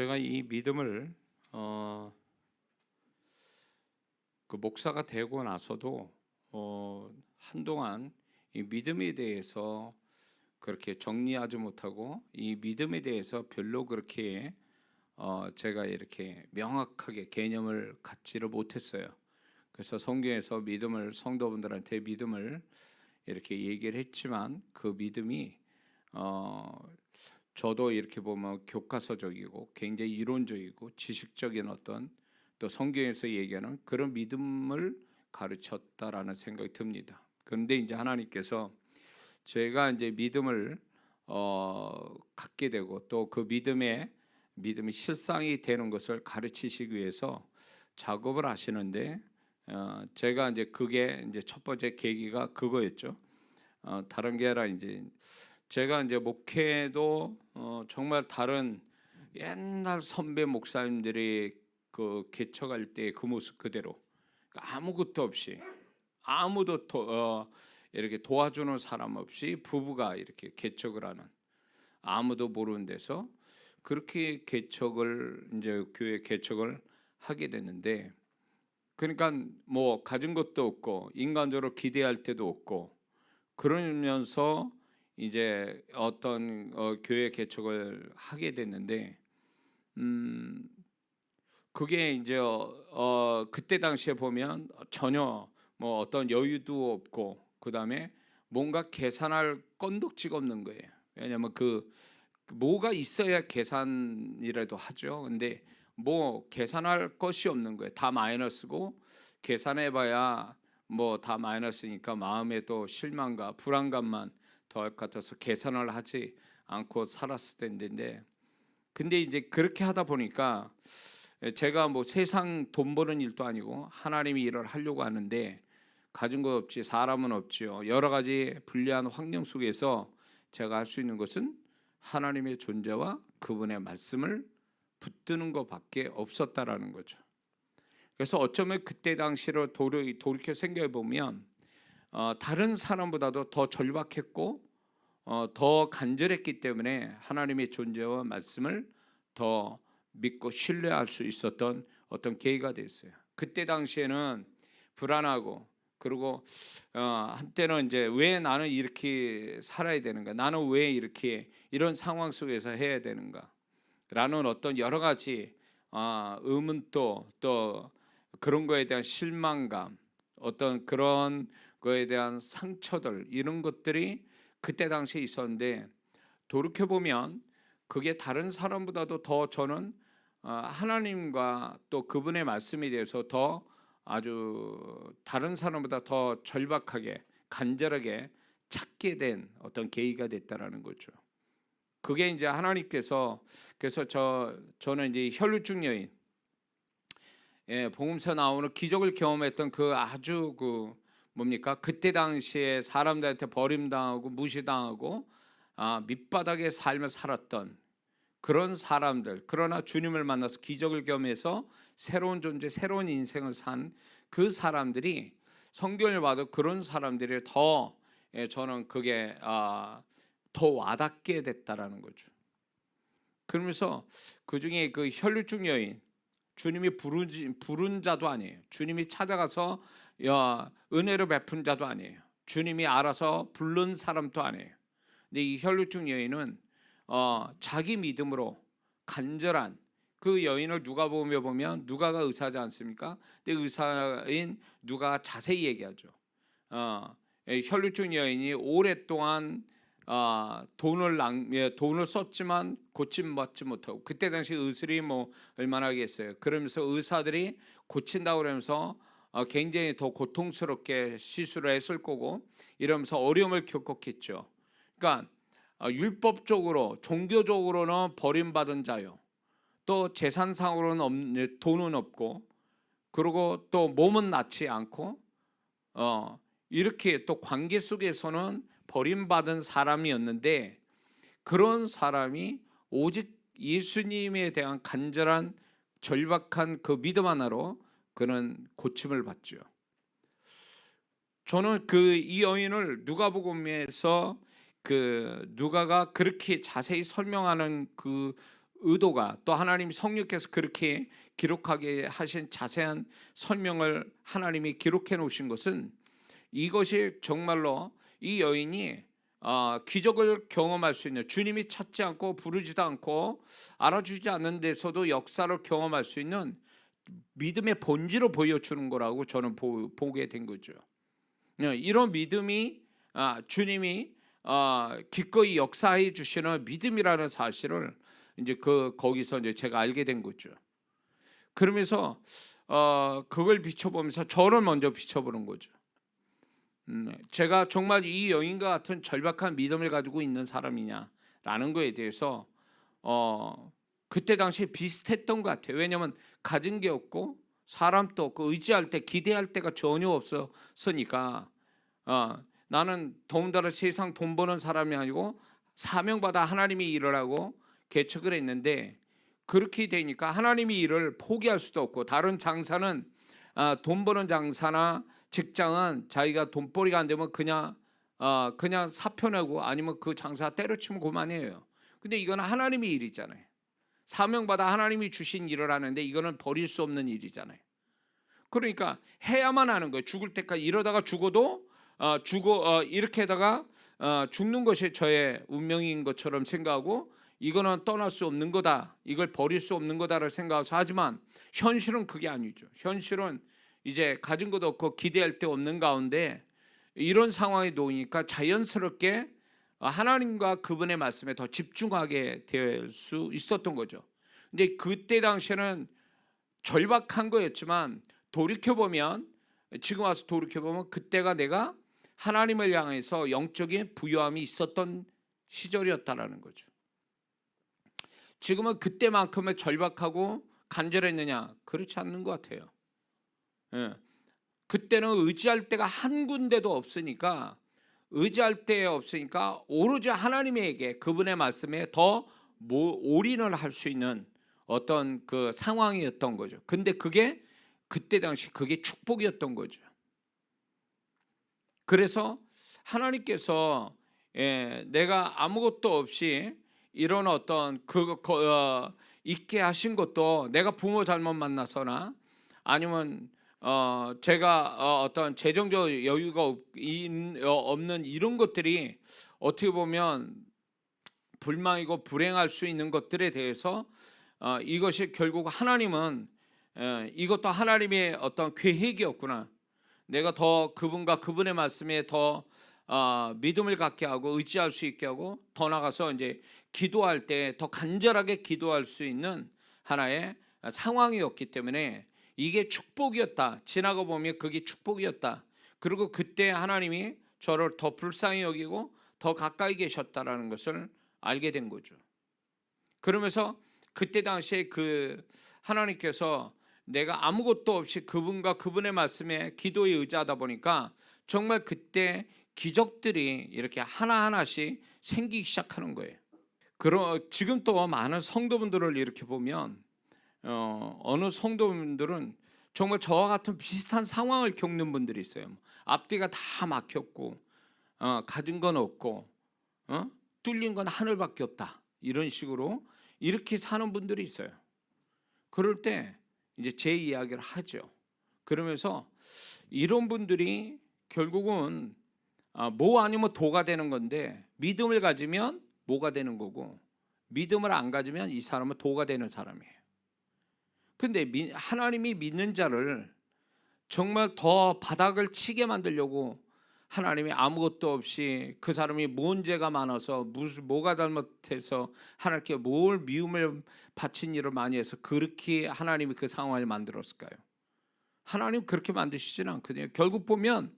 제가 이 믿음을 그 목사가 되고 나서도 한동안 이 믿음에 대해서 그렇게 정리하지 못하고 이 믿음에 대해서 별로 그렇게 제가 이렇게 명확하게 개념을 갖지를 못했어요. 그래서 성경에서 믿음을 성도분들한테 믿음을 이렇게 얘기를 했지만 그 믿음이 저도 이렇게 보면 교과서적이고 굉장히 이론적이고 지식적인 어떤 또 성경에서 얘기하는 그런 믿음을 가르쳤다라는 생각이 듭니다. 그런데 이제 하나님께서 제가 이제 믿음을 갖게 되고 또 그 믿음이 실상이 되는 것을 가르치시기 위해서 작업을 하시는데 제가 이제 그게 이제 첫 번째 계기가 그거였죠. 다른 게 아니라 이제 제가 이제 목회도 정말 다른 옛날 선배 목사님들이 그 개척할 때 그 모습 그대로 아무것도 없이 아무도 이렇게 도와주는 사람 없이 부부가 이렇게 개척을 하는 아무도 모르는 데서 그렇게 개척을 이제 교회 개척을 하게 됐는데 그러니까 뭐 가진 것도 없고 인간적으로 기대할 때도 없고 그러면서 이제 어떤 교회 개척을 하게 됐는데 그게 이제 그때 당시에 보면 전혀 뭐 어떤 여유도 없고 그다음에 뭔가 계산할 건덕지가 없는 거예요. 왜냐하면 그 뭐가 있어야 계산이라도 하죠. 근데 뭐 계산할 것이 없는 거예요. 다 마이너스고 계산해봐야 뭐 다 마이너스니까 마음에 또 실망과 불안감만 더할 것 같아서 계산을 하지 않고 살았을 텐데 근데 이제 그렇게 하다 보니까 제가 뭐 세상 돈 버는 일도 아니고 하나님이 일을 하려고 하는데 가진 거 없지 사람은 없지요. 여러 가지 불리한 환경 속에서 제가 할 수 있는 것은 하나님의 존재와 그분의 말씀을 붙드는 것밖에 없었다라는 거죠. 그래서 어쩌면 그때 당시로 돌이켜 생각해 보면 다른 사람보다도 더 절박했고 더 간절했기 때문에 하나님의 존재와 말씀을 더 믿고 신뢰할 수 있었던 어떤 계기가 됐어요. 그때 당시에는 불안하고 그리고 한때는 이제 왜 나는 이렇게 살아야 되는가? 나는 왜 이렇게 이런 상황 속에서 해야 되는가? 라는 어떤 여러 가지 의문도 또 그런 거에 대한 실망감, 어떤 그런 거에 대한 상처들 이런 것들이 그때 당시에 있었는데 돌이켜 보면 그게 다른 사람보다도 더 저는 하나님과 또 그분의 말씀에 대해서 더 아주 다른 사람보다 더 절박하게 간절하게 찾게 된 어떤 계기가 됐다라는 거죠. 그게 이제 하나님께서 그래서 저는 이제 혈루증 여인 복음서 나오는 기적을 경험했던 그 아주 그 뭡니까 그때 당시에 사람들한테 버림당하고 무시당하고 밑바닥의 삶을 살았던 그런 사람들 그러나 주님을 만나서 기적을 경험해서 새로운 존재 새로운 인생을 산 그 사람들이 성경을 봐도 그런 사람들이 더 저는 그게 더 와닿게 됐다라는 거죠. 그러면서 그중에 그 혈루증 여인 주님이 부른 자도 아니에요. 주님이 찾아가서 은혜로 베푼 자도 아니에요. 주님이 알아서 부른 사람도 아니에요. 근데 이 혈루증 여인은 자기 믿음으로 간절한 그 여인을 누가복음에 보면 누가가 의사지 않습니까? 근데 의사인 누가가 자세히 얘기하죠. 혈루증 여인이 오랫동안 돈을 썼지만 고침받지 못하고 그때 당시 의술이 뭐 얼마나 하겠어요. 그러면서 의사들이 고친다고 그러면서 굉장히 더 고통스럽게 시술을 했을 거고 이러면서 어려움을 겪었겠죠. 그러니까 율법적으로 종교적으로는 버림받은 자요. 또 재산상으로는 돈은 없고 그리고 또 몸은 낫지 않고 이렇게 또 관계 속에서는 버림받은 사람이었는데 그런 사람이 오직 예수님에 대한 간절한 절박한 그 믿음 하나로 그는 고침을 받죠. 저는 이 여인을 누가복음에서 그 누가가 그렇게 자세히 설명하는 그 의도가, 또 하나님 성령께서 그렇게 기록하게 하신 자세한 설명을 하나님이 기록해 놓으신 것은, 이것이 정말로 이 여인이 기적을 경험할 수 있는, 주님이 찾지 않고 부르지도 않고 알아주지 않는 데서도 역사를 경험할 수 있는 믿음의 본질을 보여주는 거라고 저는 보게 된 거죠. 이런 믿음이 주님이 기꺼이 역사해 주시는 믿음이라는 사실을 이제 거기서 이제 제가 알게 된 거죠. 그러면서 그걸 비춰보면서 저를 먼저 비춰보는 거죠. 제가 정말 이 여인과 같은 절박한 믿음을 가지고 있는 사람이냐라는 거에 대해서 그때 당시에 비슷했던 것 같아요. 왜냐하면 가진 게 없고 사람도 없고 의지할 때, 기대할 때가 전혀 없었으니까 나는 더군다나 세상 돈 버는 사람이 아니고 사명받아 하나님이 일을 하고 개척을 했는데, 그렇게 되니까 하나님이 일을 포기할 수도 없고, 다른 장사는 돈 버는 장사나 직장은 자기가 돈벌이가 안 되면 그냥 사표 내고 아니면 그 장사 때려치면 그만이에요. 근데 이건 하나님의 일이잖아요. 사명받아 하나님이 주신 일을 하는데 이거는 버릴 수 없는 일이잖아요. 그러니까 해야만 하는 거예요. 죽을 때까지. 이러다가 죽어도 이렇게 하다가 죽는 것이 저의 운명인 것처럼 생각하고, 이거는 떠날 수 없는 거다, 이걸 버릴 수 없는 거다를 생각해서 하지만, 현실은 그게 아니죠. 현실은 이제 가진 것도 없고 기대할 데 없는 가운데 이런 상황에 놓이니까 자연스럽게 하나님과 그분의 말씀에 더 집중하게 될 수 있었던 거죠. 근데 그때 당시에는 절박한 거였지만, 지금 와서 돌이켜보면 그때가 내가 하나님을 향해서 영적인 부요함이 있었던 시절이었다라는 거죠. 지금은 그때만큼의 절박하고 간절했느냐? 그렇지 않는 것 같아요. 그때는 의지할 데가 한 군데도 없으니까, 오로지 하나님에게, 그분의 말씀에 더 올인을 할 수 있는 어떤 그 상황이었던 거죠. 근데 그게 그때 당시 그게 축복이었던 거죠. 그래서 하나님께서 내가 아무것도 없이 이런 어떤 있게 하신 것도, 내가 부모 잘못 만나서나 아니면 제가 어떤 재정적 여유가 없는 이런 것들이 어떻게 보면 불망이고 불행할 수 있는 것들에 대해서 이것이 결국 하나님은 이것도 하나님의 어떤 계획이었구나. 내가 더 그분과 그분의 말씀에 더 믿음을 갖게 하고 의지할 수 있게 하고, 더 나가서 이제 기도할 때 더 간절하게 기도할 수 있는 하나의 상황이었기 때문에 이게 축복이었다. 지나가 보면 그게 축복이었다. 그리고 그때 하나님이 저를 더 불쌍히 여기고 더 가까이 계셨다라는 것을 알게 된 거죠. 그러면서 그때 당시에 그 하나님께서 내가 아무것도 없이 그분과 그분의 말씀에 기도에 의지하다 보니까 정말 그때 기적들이 이렇게 하나하나씩 생기기 시작하는 거예요. 지금 또 많은 성도분들을 이렇게 보면 어느 성도분들은 정말 저와 같은 비슷한 상황을 겪는 분들이 있어요. 앞뒤가 다 막혔고 가진 건 없고 뚫린 건 하늘밖에 없다, 이런 식으로 이렇게 사는 분들이 있어요. 그럴 때 이제 제 이야기를 하죠. 그러면서 이런 분들이 결국은 뭐 아니면 도가 되는 건데, 믿음을 가지면 뭐가 되는 거고, 믿음을 안 가지면 이 사람은 도가 되는 사람이에요. 근데 하나님이 믿는 자를 정말 더 바닥을 치게 만들려고 하나님이 아무것도 없이, 그 사람이 뭔 죄가 많아서 뭐가 잘못해서 하나님께 뭘 미움을 바친 일을 많이 해서 그렇게 하나님이 그 상황을 만들었을까요? 하나님 그렇게 만드시지는 않거든요. 결국 보면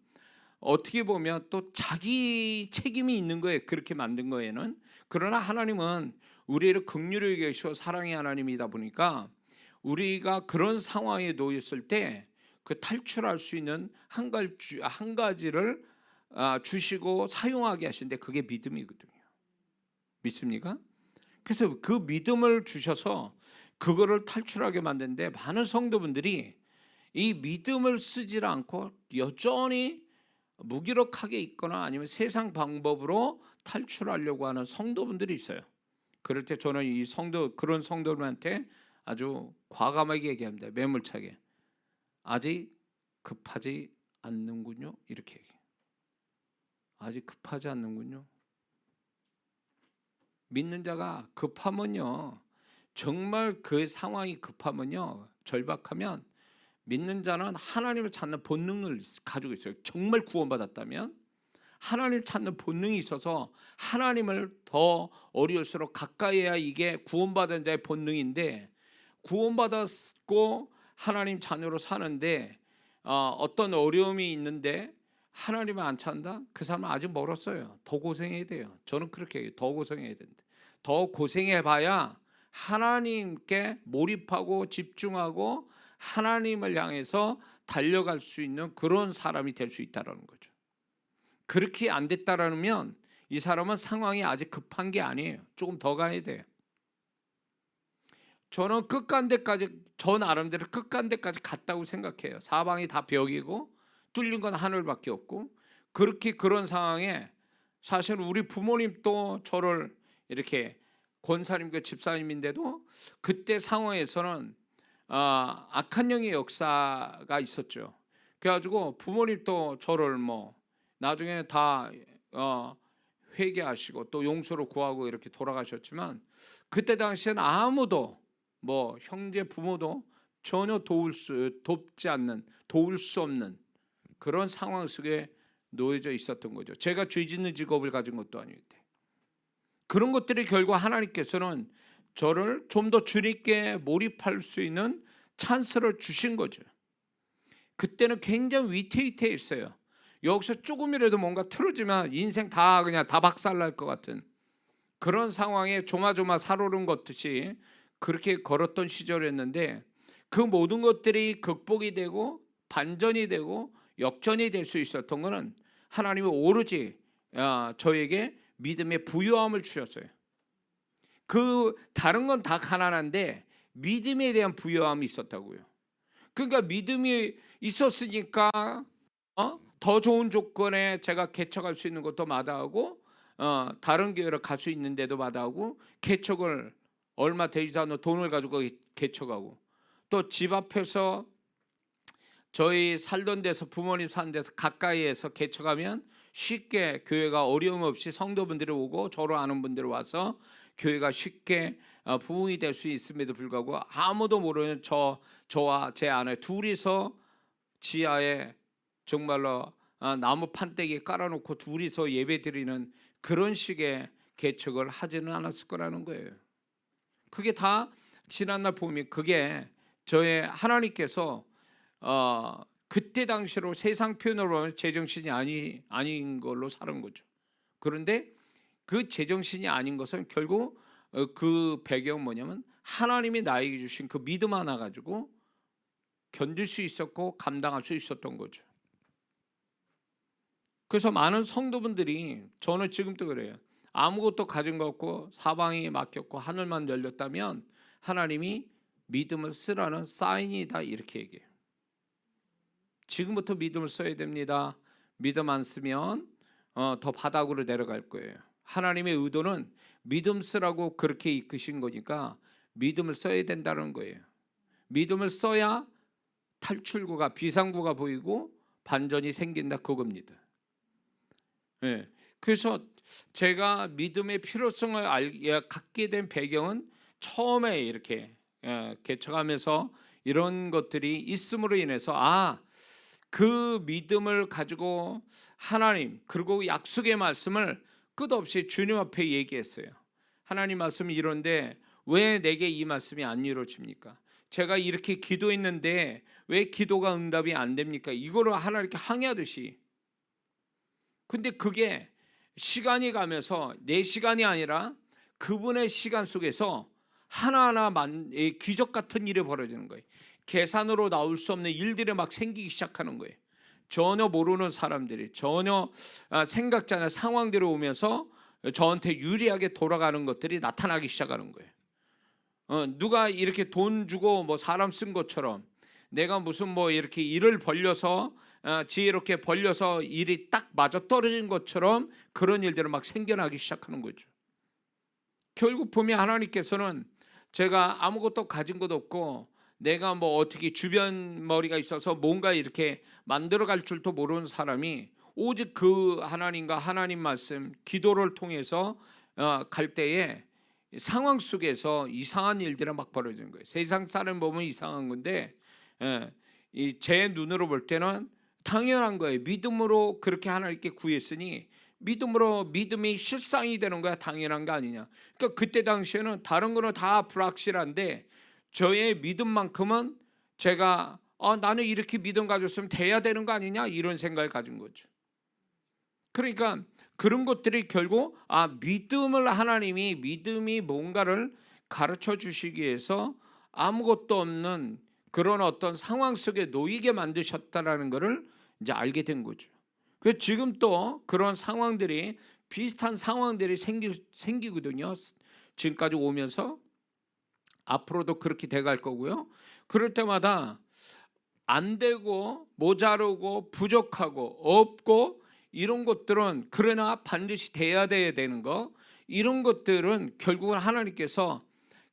어떻게 보면 또 자기 책임이 있는 거예요, 그렇게 만든 거에는. 그러나 하나님은 우리를 긍휼히 여기시고 사랑의 하나님이다 보니까 우리가 그런 상황에 놓였을 때 그 탈출할 수 있는 한 가지를 주시고 사용하게 하시는데, 그게 믿음이거든요. 믿습니까? 그래서 그 믿음을 주셔서 그거를 탈출하게 만드는데, 많은 성도분들이 이 믿음을 쓰질 않고 여전히 무기력하게 있거나 아니면 세상 방법으로 탈출하려고 하는 성도분들이 있어요. 그럴 때 저는 이 성도 그런 성도들한테 아주 과감하게 얘기합니다. 매몰차게. 아직 급하지 않는군요. 이렇게 얘기해요. 아직 급하지 않는군요. 믿는 자가 급하면요, 정말 그 상황이 급하면요, 절박하면 믿는 자는 하나님을 찾는 본능을 가지고 있어요. 정말 구원받았다면 하나님을 찾는 본능이 있어서 하나님을 더 어려울수록 가까이 해야 이게 구원받은 자의 본능인데, 구원받았고 하나님 자녀로 사는데 어떤 어려움이 있는데 하나님을 안 찾는다? 그 사람은 아직 멀었어요. 더 고생해야 돼요. 저는 그렇게 해요. 더 고생해야 된다. 더 고생해봐야 하나님께 몰입하고 집중하고 하나님을 향해서 달려갈 수 있는 그런 사람이 될 수 있다는 거죠. 그렇게 안 됐다라면 이 사람은 상황이 아직 급한 게 아니에요. 조금 더 가야 돼요. 저는 끝간데까지, 저 나름대로 끝간데까지 갔다고 생각해요. 사방이 다 벽이고 뚫린 건 하늘밖에 없고, 그렇게 그런 상황에 사실 우리 부모님도 저를 이렇게 권사님과 집사님인데도 그때 상황에서는 악한 영의 역사가 있었죠. 그래가지고 부모님도 저를 뭐 나중에 다 회개하시고 또 용서를 구하고 이렇게 돌아가셨지만, 그때 당시에는 아무도 뭐 형제 부모도 전혀 돕지 않는, 도울 수 없는 그런 상황 속에 놓여져 있었던 거죠. 제가 죄 짓는 직업을 가진 것도 아닌데, 그런 것들이 결국 하나님께서는 저를 좀 더 주님께 몰입할 수 있는 찬스를 주신 거죠. 그때는 굉장히 위태위태했어요. 여기서 조금이라도 뭔가 틀어지면 인생 다 그냥 다 박살날 것 같은 그런 상황에 조마조마 살오른 것듯이 그렇게 걸었던 시절이었는데, 그 모든 것들이 극복이 되고 반전이 되고 역전이 될 수 있었던 것은 하나님이 오로지 저에게 믿음의 부요함을 주셨어요. 그 다른 건 다 가난한데 믿음에 대한 부요함이 있었다고요. 그러니까 믿음이 있었으니까 더 좋은 조건에 제가 개척할 수 있는 것도 마다하고, 다른 교회로 갈 수 있는데도 마다하고, 개척을 얼마 되지도 않는 돈을 가지고 개척하고, 또 집 앞에서 저희 살던 데서 부모님 사는 데서 가까이에서 개척하면 쉽게 교회가 어려움 없이 성도분들이 오고 저로 아는 분들이 와서 교회가 쉽게 부흥이 될 수 있음에도 불구하고 아무도 모르는 저와 제 아내 둘이서 지하에 정말로 나무 판때기 깔아놓고 둘이서 예배드리는 그런 식의 개척을 하지는 않았을 거라는 거예요. 그게 다 지난날 보면 그게 저의 하나님께서 그때 당시로 세상 표현으로 보면 제정신이 아닌 걸로 사는 거죠. 그런데 그 제정신이 아닌 것은 결국 그 배경은 뭐냐면 하나님이 나에게 주신 그 믿음 하나 가지고 견딜 수 있었고 감당할 수 있었던 거죠. 그래서 많은 성도분들이, 저는 지금도 그래요. 아무것도 가진 거 없고 사방이 막혔고 하늘만 열렸다면 하나님이 믿음을 쓰라는 사인이다, 이렇게 얘기해요. 지금부터 믿음을 써야 됩니다. 믿음 안 쓰면 더 바닥으로 내려갈 거예요. 하나님의 의도는 믿음 쓰라고 그렇게 이끄신 거니까 믿음을 써야 된다는 거예요. 믿음을 써야 탈출구가, 비상구가 보이고 반전이 생긴다, 그겁니다. 네. 그래서 제가 믿음의 필요성을 갖게 된 배경은 처음에 이렇게 개척하면서 이런 것들이 있음으로 인해서 그 믿음을 가지고 하나님 그리고 약속의 말씀을 끝없이 주님 앞에 얘기했어요. 하나님 말씀이 이런데 왜 내게 이 말씀이 안 이루어집니까? 제가 이렇게 기도했는데 왜 기도가 응답이 안 됩니까? 이거를 하나님께 항의하듯이. 근데 그게 시간이 가면서 내 시간이 아니라 그분의 시간 속에서 하나하나 기적 같은 일이 벌어지는 거예요. 계산으로 나올 수 없는 일들이 막 생기기 시작하는 거예요. 전혀 모르는 사람들이, 전혀 생각지 않은 상황들이 오면서 저한테 유리하게 돌아가는 것들이 나타나기 시작하는 거예요. 누가 이렇게 돈 주고 뭐 사람 쓴 것처럼 내가 무슨 뭐 이렇게 일을 벌려서 지혜롭게 벌려서 일이 딱 맞아 떨어진 것처럼 그런 일들이 막 생겨나기 시작하는 거죠. 결국 보면 하나님께서는 제가 아무것도 가진 것 없고 내가 뭐 어떻게 주변 머리가 있어서 뭔가 이렇게 만들어갈 줄도 모르는 사람이 오직 그 하나님과 하나님 말씀 기도를 통해서 갈 때에 상황 속에서 이상한 일들이 막 벌어지는 거예요. 세상 사람 보면 이상한 건데 제 눈으로 볼 때는 당연한 거예요. 믿음으로 그렇게 하나님께 구했으니 믿음으로 믿음이 실상이 되는 거야. 당연한 거 아니냐. 그러니까 그때 당시에는 다른 거는 다 불확실한데 저의 믿음만큼은 제가 나는 이렇게 믿음 가졌으면 돼야 되는 거 아니냐 이런 생각을 가진 거죠. 그러니까 그런 것들이 결국 믿음을 하나님이 믿음이 뭔가를 가르쳐 주시기 위해서 아무것도 없는 그런 어떤 상황 속에 놓이게 만드셨다라는 것을 이제 알게 된 거죠. 그래서 지금 또 그런 상황들이 비슷한 상황들이 생기거든요. 지금까지 오면서 앞으로도 그렇게 돼갈 거고요. 그럴 때마다 안 되고 모자르고 부족하고 없고 이런 것들은 그러나 반드시 돼야 되는 거 이런 것들은 결국은 하나님께서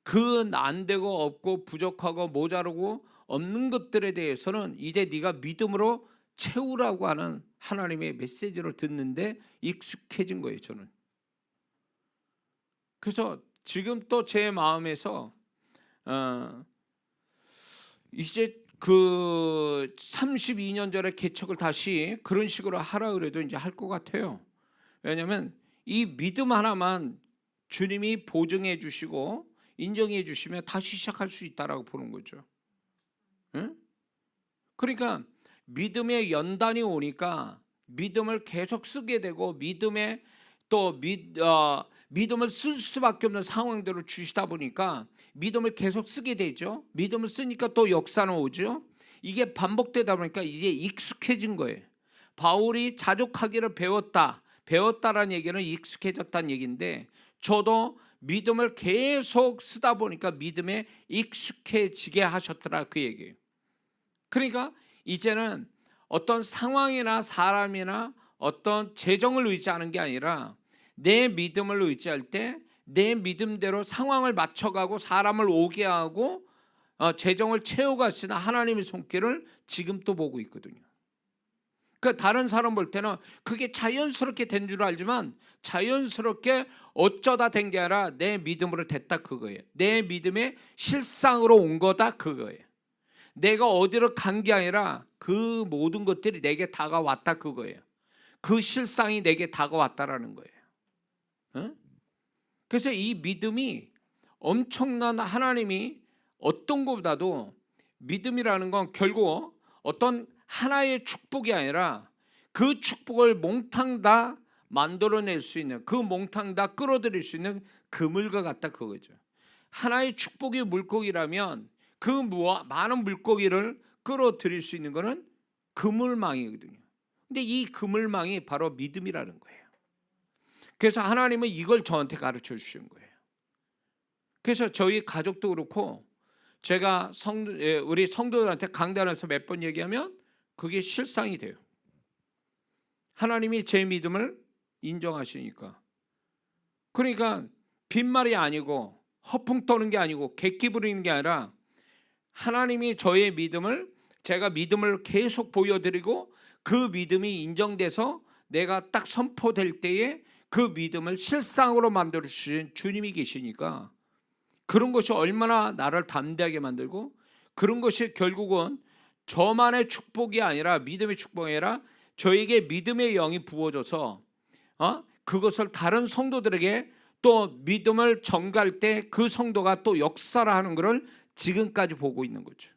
그 안 되고 없고 부족하고 모자르고 없는 것들에 대해서는 이제 네가 믿음으로 채우라고 하는 하나님의 메시지를 듣는데 익숙해진 거예요. 저는. 그래서 지금 또 제 마음에서 이제 그 32년 전에 개척을 다시 그런 식으로 하라 그래도 이제 할 것 같아요. 왜냐하면 이 믿음 하나만 주님이 보증해 주시고 인정해 주시면 다시 시작할 수 있다라고 보는 거죠. 응? 그러니까 믿음의 연단이 오니까 믿음을 계속 쓰게 되고 믿음에 또 믿음을 쓸 수밖에 없는 상황들을 주시다 보니까 믿음을 계속 쓰게 되죠. 믿음을 쓰니까 또 역사는 오죠. 이게 반복되다 보니까 이제 익숙해진 거예요. 바울이 자족하기를 배웠다라는 얘기는 익숙해졌다는 얘기인데 저도 믿음을 계속 쓰다 보니까 믿음에 익숙해지게 하셨더라 그 얘기예요. 그러니까 이제는 어떤 상황이나 사람이나 어떤 재정을 의지하는 게 아니라 내 믿음을 의지할 때 내 믿음대로 상황을 맞춰가고 사람을 오게 하고 재정을 채워가시는 하나님의 손길을 지금 또 보고 있거든요. 그러니까 다른 사람 볼 때는 그게 자연스럽게 된 줄 알지만 자연스럽게 어쩌다 된 게 아니라 내 믿음으로 됐다 그거예요. 내 믿음의 실상으로 온 거다 그거예요. 내가 어디로 간 게 아니라 그 모든 것들이 내게 다가왔다 그거예요. 그 실상이 내게 다가왔다라는 거예요. 어? 그래서 이 믿음이 엄청난 하나님이 어떤 것보다도 믿음이라는 건 결국 어떤 하나의 축복이 아니라 그 축복을 몽땅 다 만들어낼 수 있는 그 몽땅 다 끌어들일 수 있는 그물과 같다 그거죠. 하나의 축복이 물고기라면 그 많은 물고기를 끌어들일 수 있는 것은 그물망이거든요. 근데 이 그물망이 바로 믿음이라는 거예요. 그래서 하나님은 이걸 저한테 가르쳐 주신 거예요. 그래서 저희 가족도 그렇고 제가 우리 성도들한테 강단에서 몇 번 얘기하면 그게 실상이 돼요. 하나님이 제 믿음을 인정하시니까. 그러니까 빈말이 아니고 허풍 떠는 게 아니고 객기 부리는 게 아니라 하나님이 저의 믿음을 제가 믿음을 계속 보여드리고 그 믿음이 인정돼서 내가 딱 선포될 때에 그 믿음을 실상으로 만들어 주신 주님이 계시니까 그런 것이 얼마나 나를 담대하게 만들고 그런 것이 결국은 저만의 축복이 아니라 믿음의 축복이 아니라 저에게 믿음의 영이 부어져서 그것을 다른 성도들에게 또 믿음을 전갈 때 그 성도가 또 역사를 하는 것을 지금까지 보고 있는 거죠.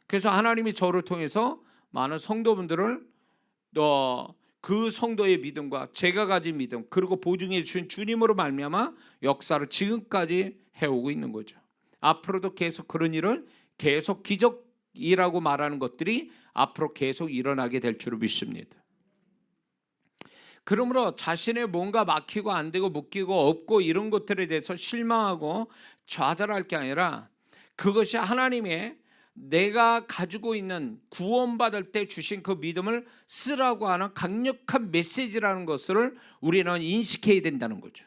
그래서 하나님이 저를 통해서 많은 성도분들을 그 성도의 믿음과 제가 가진 믿음 그리고 보증해 주신 주님으로 말미암아 역사를 지금까지 해오고 있는 거죠. 앞으로도 계속 그런 일을 계속 기적이라고 말하는 것들이 앞으로 계속 일어나게 될 줄을 믿습니다. 그러므로 자신의 뭔가 막히고 안 되고 묶이고 없고 이런 것들에 대해서 실망하고 좌절할 게 아니라 그것이 하나님의 내가 가지고 있는 구원받을 때 주신 그 믿음을 쓰라고 하는 강력한 메시지라는 것을 우리는 인식해야 된다는 거죠.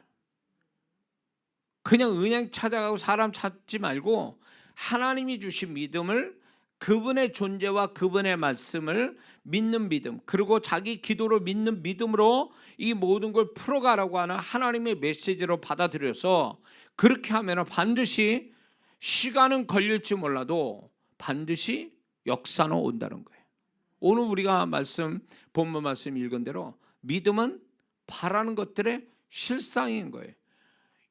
그냥 은행 찾아가고 사람 찾지 말고 하나님이 주신 믿음을, 그분의 존재와 그분의 말씀을 믿는 믿음, 그리고 자기 기도를 믿는 믿음으로 이 모든 걸 풀어가라고 하는 하나님의 메시지로 받아들여서 그렇게 하면 반드시 시간은 걸릴지 몰라도 반드시 역사는 온다는 거예요. 오늘 우리가 본문 말씀 읽은 대로 믿음은 바라는 것들의 실상인 거예요.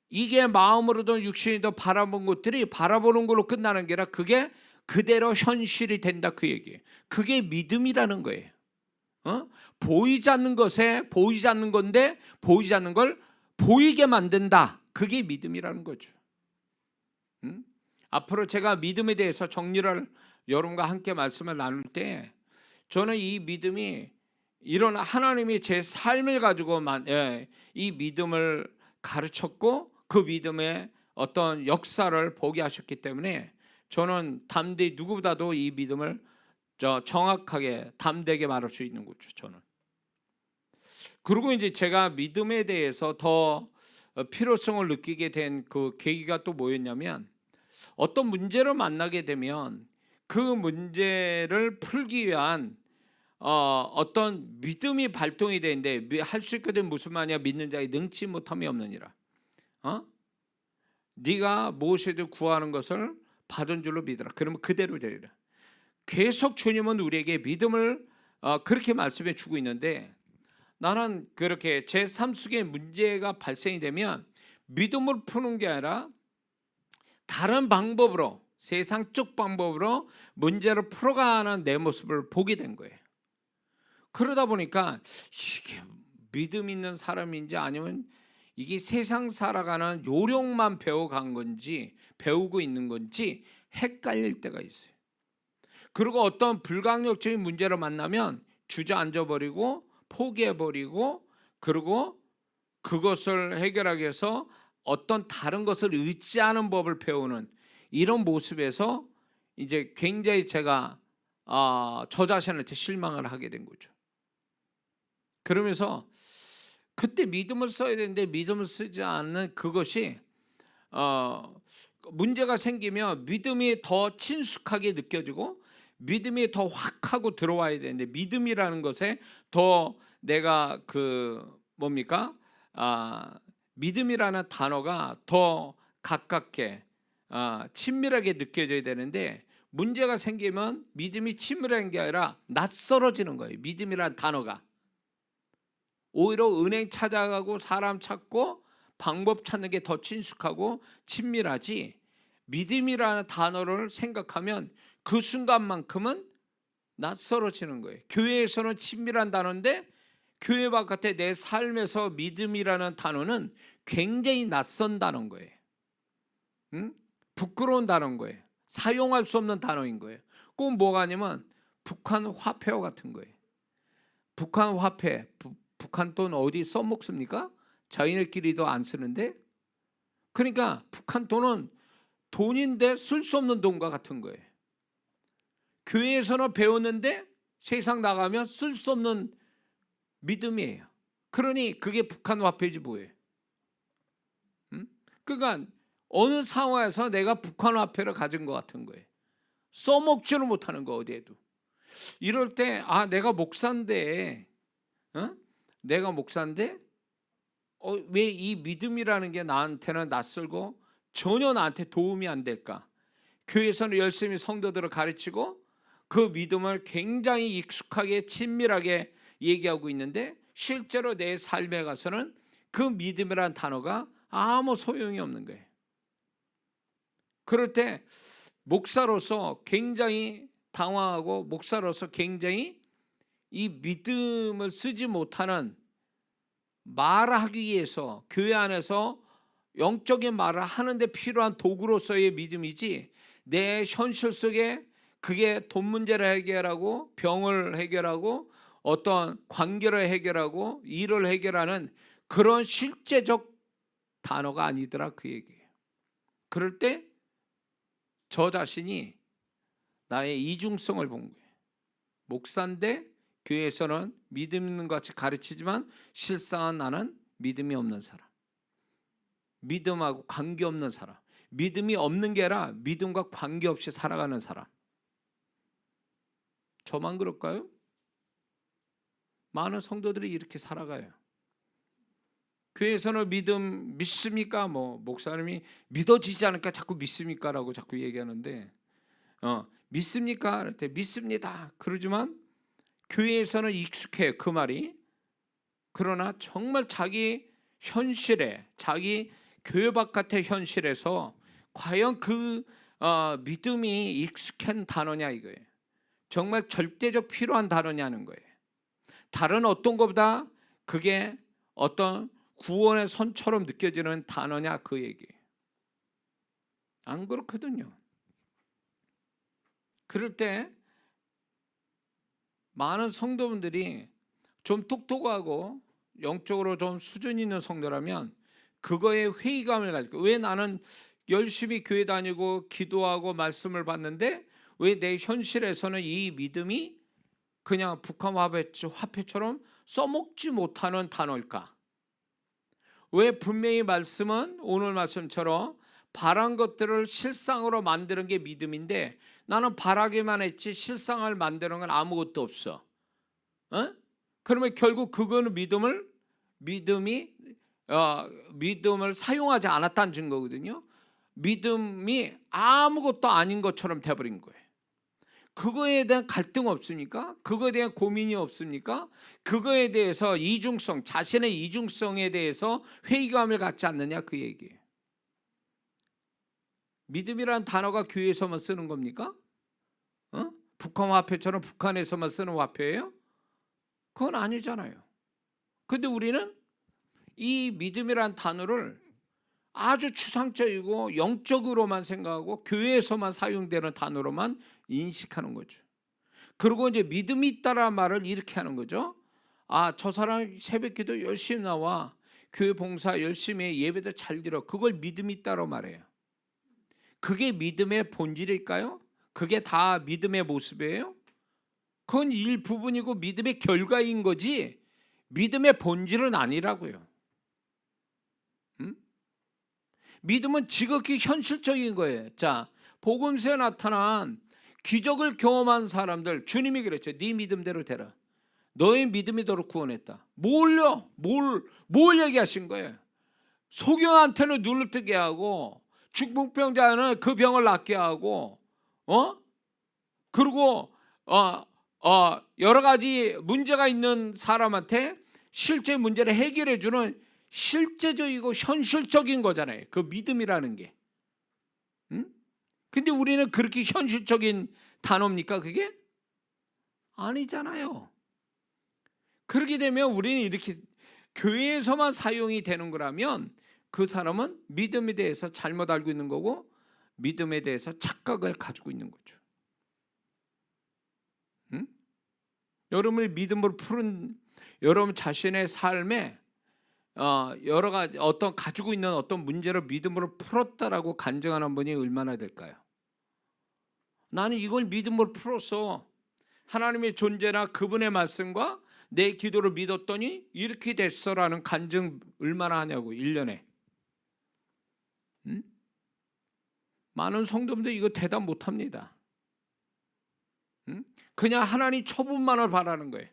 이게 마음으로도 육신이도 바라본 것들이 바라보는 걸로 끝나는 게 아니라 그게 그대로 현실이 된다, 그 얘기예요. 그게 믿음이라는 거예요. 보이지 않는 것에 보이지 않는 건데 보이지 않는 걸 보이게 만든다, 그게 믿음이라는 거죠. 앞으로 제가 믿음에 대해서 정리를 여러분과 함께 말씀을 나눌 때 저는 이 믿음이 이런 하나님이 제 삶을 가지고 이 믿음을 가르쳤고 그 믿음의 어떤 역사를 보게 하셨기 때문에 저는 담대히 누구보다도 이 믿음을 정확하게 담대하게 말할 수 있는 거죠, 저는. 그리고 이제 제가 믿음에 대해서 더 필요성을 느끼게 된 그 계기가 또 뭐였냐면, 어떤 문제를 만나게 되면 그 문제를 풀기 위한 어떤 믿음이 발동이 되는데, 할 수 있거든 무슨 말이냐, 믿는 자의 능치 못함이 없느니라. 네가 무엇이든 구하는 것을 받은 줄로 믿으라. 그러면 그대로 되리라. 계속 주님은 우리에게 믿음을 그렇게 말씀해 주고 있는데, 나는 그렇게 제 삶 속에 문제가 발생이 되면 믿음을 푸는 게 아니라 다른 방법으로, 세상적 방법으로 문제를 풀어가는 내 모습을 보게 된 거예요. 그러다 보니까 이게 믿음 있는 사람인지 아니면 이게 세상 살아가는 요령만 배워간 건지 배우고 있는 건지 헷갈릴 때가 있어요. 그리고 어떤 불가항력적인 문제를 만나면 주저앉아 버리고 포기해 버리고, 그리고 그것을 해결하기 위해서 어떤 다른 것을 의지하는 법을 배우는 이런 모습에서 이제 굉장히 제가 저 자신한테 실망을 하게 된 거죠. 그러면서 그때 믿음을 써야 되는데 믿음을 쓰지 않는 그것이 문제가 생기면 믿음이 더 친숙하게 느껴지고 믿음이 더 확 하고 들어와야 되는데, 믿음이라는 것에 더 내가 믿음이라는 단어가 더 가깝게 친밀하게 느껴져야 되는데, 문제가 생기면 믿음이 친밀한 게 아니라 낯설어지는 거예요. 믿음이라는 단어가 오히려 은행 찾아가고 사람 찾고 방법 찾는 게 더 친숙하고 친밀하지, 믿음이라는 단어를 생각하면 그 순간만큼은 낯설어지는 거예요. 교회에서는 친밀한 단어인데 교회 바깥에 내 삶에서 믿음이라는 단어는 굉장히 낯선 단어인 거예요. 부끄러운 단어인 거예요. 사용할 수 없는 단어인 거예요. 꼭 뭐가 아니면 북한 화폐와 같은 거예요. 북한 화폐, 북한 돈 어디 써먹습니까? 자기네끼리도 안 쓰는데. 그러니까 북한 돈은 돈인데 쓸 수 없는 돈과 같은 거예요. 교회에서는 배웠는데 세상 나가면 쓸 수 없는 믿음이에요. 그러니 그게 북한 화폐지 뭐예요. 그러니까 어느 상황에서 내가 북한 화폐를 가진 것 같은 거예요. 써먹지를 못하는 거, 어디에도. 이럴 때 내가 목사인데 왜 이 믿음이라는 게 나한테는 낯설고 전혀 나한테 도움이 안 될까? 교회에서는 열심히 성도들을 가르치고 그 믿음을 굉장히 익숙하게 친밀하게 얘기하고 있는데 실제로 내 삶에 가서는 그 믿음이라는 단어가 아무 소용이 없는 거예요. 그럴 때 목사로서 굉장히 당황하고, 목사로서 굉장히 이 믿음을 쓰지 못하는, 말하기 위해서 교회 안에서 영적인 말을 하는데 필요한 도구로서의 믿음이지, 내 현실 속에 그게 돈 문제를 해결하고 병을 해결하고 어떤 관계를 해결하고 일을 해결하는 그런 실제적 단어가 아니더라, 그 얘기예요. 그럴 때 저 자신이 나의 이중성을 본 거예요. 목사인데 교회에서는 믿음 있는 것 같이 가르치지만 실상은 나는 믿음이 없는 사람. 믿음하고 관계없는 사람. 믿음이 없는 게 아니라 믿음과 관계없이 살아가는 사람. 저만 그럴까요? 많은 성도들이 이렇게 살아가요. 교회에서는 믿음 믿습니까? 목사님이 믿어지지 않을까 자꾸 믿습니까? 라고 자꾸 얘기하는데 믿습니까? 그럴 때 믿습니다. 그러지만 교회에서는 익숙해요, 그 말이. 그러나 정말 자기 현실에, 자기 교회 바깥의 현실에서 과연 그 믿음이 익숙한 단어냐 이거예요. 정말 절대적 필요한 단어냐는 거예요. 다른 어떤 것보다 그게 어떤 구원의 선처럼 느껴지는 단어냐 그 얘기예요. 안 그렇거든요. 그럴 때 많은 성도분들이 좀 똑똑하고 영적으로 좀 수준 있는 성도라면 그거에 회의감을 가지고, 왜 나는 열심히 교회 다니고 기도하고 말씀을 받는데 왜 내 현실에서는 이 믿음이 그냥 북한 화폐처럼 써먹지 못하는 단어일까? 왜 분명히 말씀은 오늘 말씀처럼 바란 것들을 실상으로 만드는 게 믿음인데 나는 바라기만 했지 실상을 만드는 건 아무것도 없어. 그러면 결국 그거는 믿음을 사용하지 않았다는 증거거든요. 믿음이 아무것도 아닌 것처럼 돼버린 거예요. 그거에 대한 갈등 없습니까? 그거에 대한 고민이 없습니까? 그거에 대해서 이중성, 자신의 이중성에 대해서 회의감을 갖지 않느냐 그 얘기예요. 믿음이라는 단어가 교회에서만 쓰는 겁니까? 북한 화폐처럼 북한에서만 쓰는 화폐예요? 그건 아니잖아요. 근데 우리는 이 믿음이라는 단어를 아주 추상적이고 영적으로만 생각하고 교회에서만 사용되는 단어로만 인식하는 거죠. 그리고 이제 믿음이 있다라는 말을 이렇게 하는 거죠. 저 사람 새벽기도 열심히 나와, 교회 봉사 열심히 해, 예배도 잘 드려. 그걸 믿음이 있다고 말해요. 그게 믿음의 본질일까요? 그게 다 믿음의 모습이에요? 그건 일부분이고 믿음의 결과인 거지 믿음의 본질은 아니라고요. 믿음은 지극히 현실적인 거예요. 자, 복음서에 나타난 기적을 경험한 사람들, 주님이 그랬죠. 네 믿음대로 되라. 너의 믿음이 너를 구원했다. 뭘 얘기하신 거예요? 소경한테는 눈을 뜨게 하고 중풍병자는 그 병을 낫게 하고 그리고 여러 가지 문제가 있는 사람한테 실제 문제를 해결해 주는 실제적이고 현실적인 거잖아요. 그 믿음이라는 게. 근데 우리는 그렇게 현실적인 단어입니까 그게? 아니잖아요. 그렇게 되면 우리는 이렇게 교회에서만 사용이 되는 거라면 그 사람은 믿음에 대해서 잘못 알고 있는 거고 믿음에 대해서 착각을 가지고 있는 거죠. 여러분이 믿음으로 푸른 여러분 자신의 삶에 여러 가지 어떤 가지고 있는 어떤 문제를 믿음으로 풀었다라고 간증하는 분이 얼마나 될까요? 나는 이걸 믿음으로 풀었어. 하나님의 존재나 그분의 말씀과 내 기도를 믿었더니 이렇게 됐어라는 간증 얼마나 하냐고 1년에. 많은 성도분들 이거 대답 못합니다. 그냥 하나님 처분만을 바라는 거예요.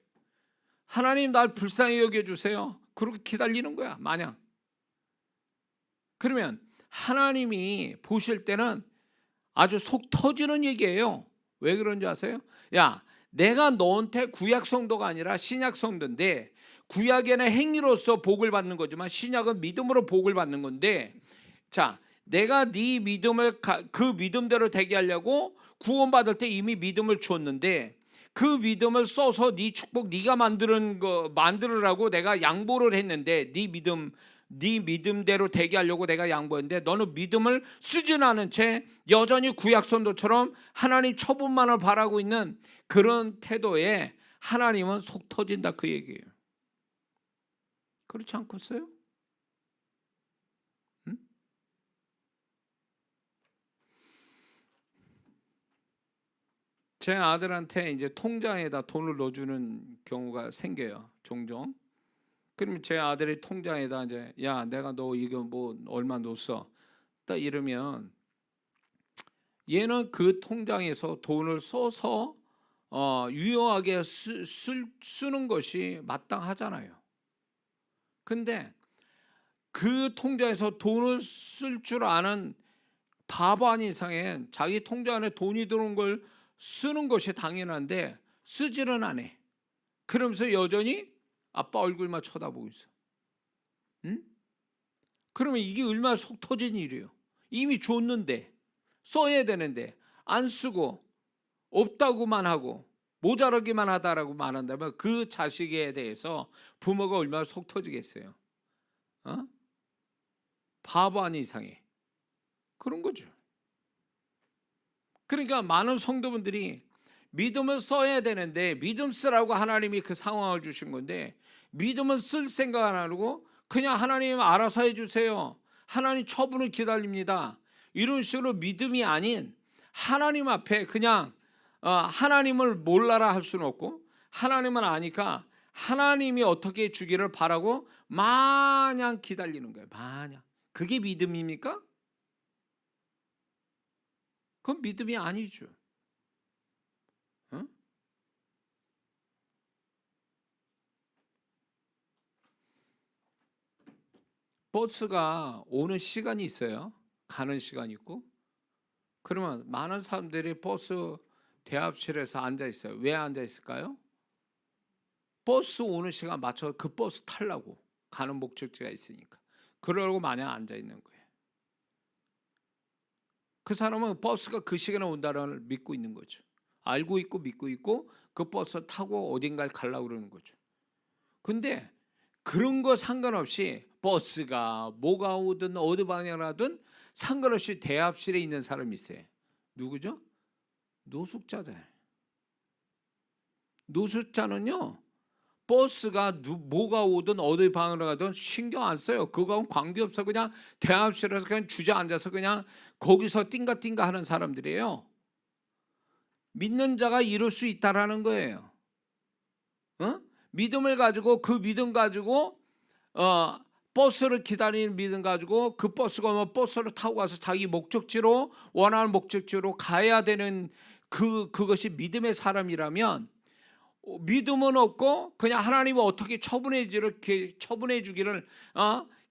하나님 날 불쌍히 여겨주세요. 그렇게 기다리는 거야 마냥. 그러면 하나님이 보실 때는 아주 속 터지는 얘기예요. 왜 그런지 아세요? 야, 내가 너한테 구약 성도가 아니라 신약 성도인데 구약에는 행위로서 복을 받는 거지만 신약은 믿음으로 복을 받는 건데, 자, 내가 네 믿음을 그 믿음대로 되게 하려고 구원받을 때 이미 믿음을 주었는데 그 믿음을 써서 네 축복 네가 만들으라고 내가 양보를 했는데 네 믿음대로 되게 하려고 내가 양보했는데 너는 믿음을 쓰진 않은 채 여전히 구약선도처럼 하나님 처분만을 바라고 있는 그런 태도에 하나님은 속 터진다 그 얘기예요. 그렇지 않겠어요? 제 아들한테 이제 통장에다 돈을 넣어주는 경우가 생겨요. 종종. 그러면 제 아들이 통장에다 이제 야 내가 너 이거 뭐 얼마 넣었어 딱 이러면 얘는 그 통장에서 돈을 써서 유용하게 쓰는 것이 마땅하잖아요. 근데 그 통장에서 돈을 쓸 줄 아는 바보 아닌 이상엔 자기 통장 안에 돈이 들어온 걸 쓰는 것이 당연한데 쓰지는 않아. 그러면서 여전히 아빠 얼굴만 쳐다보고 있어. 응? 그러면 이게 얼마나 속 터진 일이에요. 이미 줬는데 써야 되는데 안 쓰고 없다고만 하고 모자라기만 하다라고 말한다면 그 자식에 대해서 부모가 얼마나 속 터지겠어요. 바보 아닌 이상해. 그런 거죠. 그러니까 많은 성도분들이 믿음을 써야 되는데 믿음 쓰라고 하나님이 그 상황을 주신 건데 믿음은 쓸 생각 안 하고 그냥 하나님 알아서 해주세요. 하나님 처분을 기다립니다. 이런 식으로 믿음이 아닌 하나님 앞에 그냥 하나님을 몰라라 할 수는 없고 하나님은 아니까 하나님이 어떻게 주기를 바라고 마냥 기다리는 거예요. 마냥. 그게 믿음입니까? 그건 믿음이 아니죠. 버스가 오는 시간이 있어요. 가는 시간이 있고. 그러면 많은 사람들이 버스 대합실에서 앉아 있어요. 왜 앉아 있을까요? 버스 오는 시간 맞춰 그 버스 타려고 가는 목적지가 있으니까. 그러려고 마냥 앉아 있는 거예요. 그 사람은 버스가 그 시간에 온다는 걸 믿고 있는 거죠. 알고 있고 믿고 있고 그 버스 타고 어딘가를 가려고 그러는 거죠. 근데 그런 거 상관없이 버스가 뭐가 오든 어디 방향이라든 상관없이 대합실에 있는 사람이 있어요. 누구죠? 노숙자잖아요. 노숙자는요 버스가 뭐가 오든 어디 방향으로 가든 신경 안 써요. 그거하고는 관계없어. 그냥 대합실에서 그냥 주저앉아서 그냥 거기서 띵가띵가 하는 사람들이에요. 믿는 자가 이럴 수 있다라는 거예요. 믿음을 가지고 그 믿음 가지고 버스를 기다리는 믿음 가지고 그 버스가 오면 버스를 타고 가서 자기 목적지로 원하는 목적지로 가야 되는 그것이 믿음의 사람이라면 믿음은 없고 그냥 하나님이 어떻게 처분해 주기를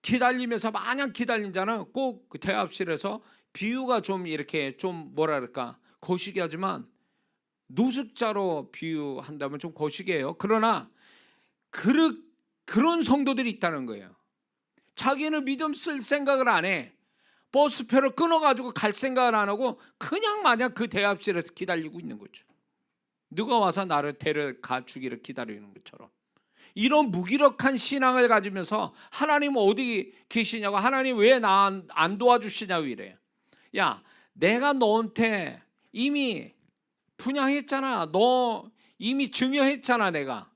기다리면서 마냥 기다린 자는 꼭 대합실에서 비유가 좀 이렇게 좀 뭐랄까 거시기하지만 노숙자로 비유한다면 좀 거시기해요. 그러나 그런 성도들이 있다는 거예요. 자기는 믿음 쓸 생각을 안 해. 버스표를 끊어가지고 갈 생각을 안 하고 그냥 마냥 그 대합실에서 기다리고 있는 거죠. 누가 와서 나를 데려가 주기를 기다리는 것처럼. 이런 무기력한 신앙을 가지면서 하나님 어디 계시냐고 하나님 왜 나 안 도와주시냐고 이래요. 야 내가 너한테 이미 분양했잖아. 너 이미 증여했잖아 내가.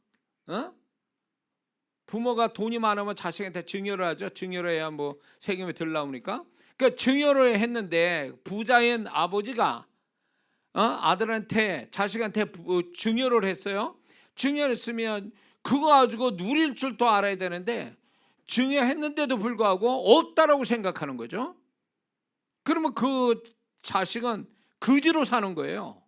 부모가 돈이 많으면 자식한테 증여를 하죠. 증여를 해야 뭐 세금이 덜 나오니까. 그러니까 증여를 했는데 부자인 아버지가 아들한테 자식한테 증여를 했어요. 증여를 했으면 그거 가지고 누릴 줄도 알아야 되는데 증여했는데도 불구하고 없다라고 생각하는 거죠. 그러면 그 자식은 거지로 사는 거예요.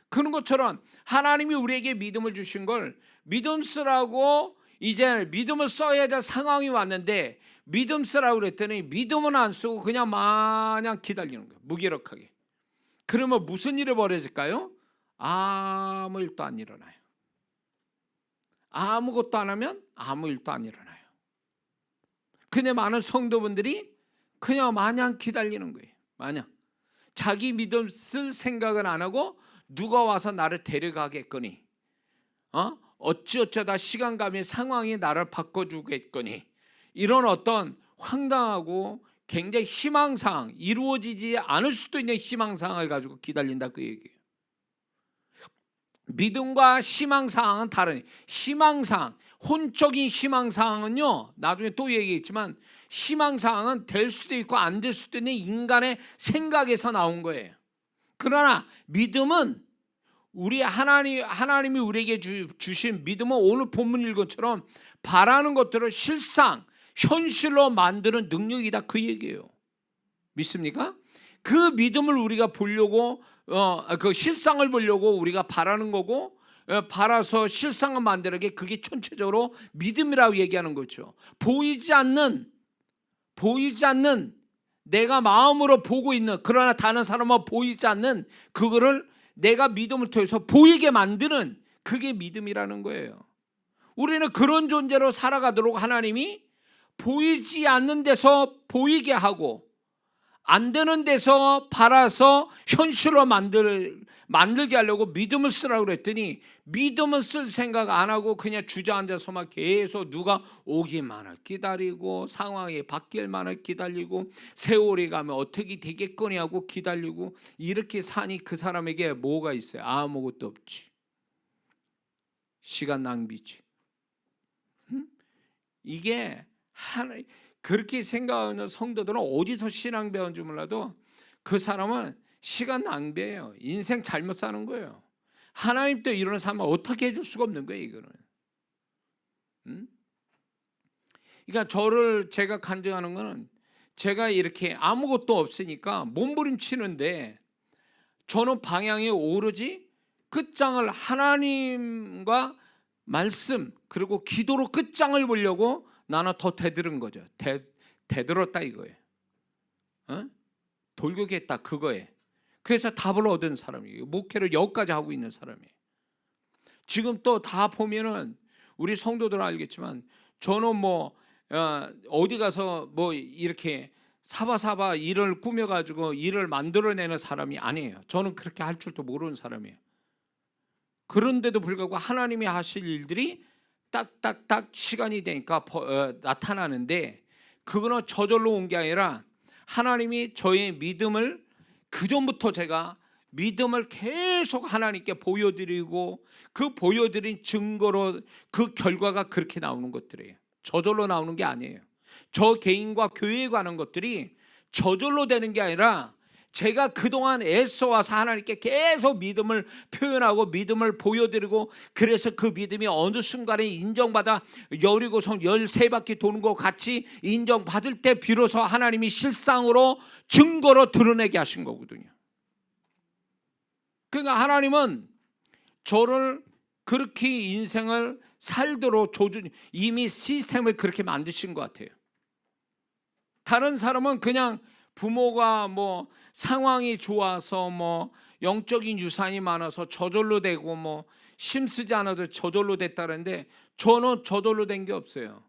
그런 것처럼 하나님이 우리에게 믿음을 주신 걸 믿음 쓰라고 이제 믿음을 써야 될 상황이 왔는데 믿음 쓰라고 그랬더니 믿음은 안 쓰고 그냥 마냥 기다리는 거예요. 무기력하게. 그러면 무슨 일이 벌어질까요? 아무 일도 안 일어나요. 아무것도 안 하면 아무 일도 안 일어나요. 근데 많은 성도분들이 그냥 마냥 기다리는 거예요. 마냥. 자기 믿음 쓸 생각은 안 하고 누가 와서 나를 데려가겠거니 어찌어쩌다 시간 가면 상황이 나를 바꿔주겠거니 이런 어떤 황당하고 굉장히 희망사항 이루어지지 않을 수도 있는 희망사항을 가지고 기다린다 그 얘기예요. 믿음과 희망사항은 다른 희망사항 혼적인 희망사항은요 나중에 또 얘기했지만 희망사항은 될 수도 있고 안 될 수도 있는 인간의 생각에서 나온 거예요. 그러나 믿음은 우리 하나님이 우리에게 주신 믿음은 오늘 본문 읽은 것처럼 바라는 것들을 실상 현실로 만드는 능력이다, 그 얘기예요. 믿습니까? 그 믿음을 우리가 보려고 그 실상을 보려고 우리가 바라는 거고, 바라서 실상을 만드는 게 그게 전체적으로 믿음이라고 얘기하는 거죠. 보이지 않는 내가 마음으로 보고 있는, 그러나 다른 사람은 보이지 않는 그거를 내가 믿음을 통해서 보이게 만드는, 그게 믿음이라는 거예요. 우리는 그런 존재로 살아가도록 하나님이 보이지 않는 데서 보이게 하고 안 되는 데서 바라서 현실로 만들게 하려고 믿음을 쓰라고 그랬더니, 믿음은 쓸 생각 안 하고 그냥 주저앉아서만 계속 누가 오기만을 기다리고 상황이 바뀔만을 기다리고 세월이 가면 어떻게 되겠거니 하고 기다리고, 이렇게 사니 그 사람에게 뭐가 있어요? 아무것도 없지. 시간 낭비지. 이게 그렇게 생각하는 성도들은 어디서 신앙 배운지 몰라도 그 사람은 시간 낭비예요. 인생 잘못 사는 거예요. 하나님 때 이런 삶을 어떻게 해줄 수가 없는 거예요, 이거는. 그러니까 제가 간증하는 거는, 제가 이렇게 아무것도 없으니까 몸부림치는데 저는 방향이 오로지 끝장을 하나님과 말씀 그리고 기도로 끝장을 보려고 나는 더 대들은 거죠. 대들었다 이거예요. 돌격했다 그거예요. 그래서 답을 얻은 사람이에요. 목회를 여기까지 하고 있는 사람이에요. 지금 또 다 보면은 우리 성도들은 알겠지만, 저는 뭐 어디 가서 뭐 이렇게 사바사바 일을 꾸며가지고 일을 만들어내는 사람이 아니에요. 저는 그렇게 할 줄도 모르는 사람이에요. 그런데도 불구하고 하나님이 하실 일들이 딱딱딱 시간이 되니까 나타나는데, 그거는 저절로 온 게 아니라 하나님이 저의 믿음을, 그전부터 제가 믿음을 계속 하나님께 보여드리고 그 보여드린 증거로 그 결과가 그렇게 나오는 것들이에요. 저절로 나오는 게 아니에요. 저 개인과 교회에 관한 것들이 저절로 되는 게 아니라 제가 그동안 애써와서 하나님께 계속 믿음을 표현하고 믿음을 보여드리고, 그래서 그 믿음이 어느 순간에 인정받아 여리고성 13바퀴 도는 것 같이 인정받을 때 비로소 하나님이 실상으로 증거로 드러내게 하신 거거든요. 그러니까 하나님은 저를 그렇게 인생을 살도록 이미 시스템을 그렇게 만드신 것 같아요. 다른 사람은 그냥 부모가 뭐 상황이 좋아서 뭐 영적인 유산이 많아서 저절로 되고 뭐 힘쓰지 않아도 저절로 됐다는데, 저는 저절로 된 게 없어요.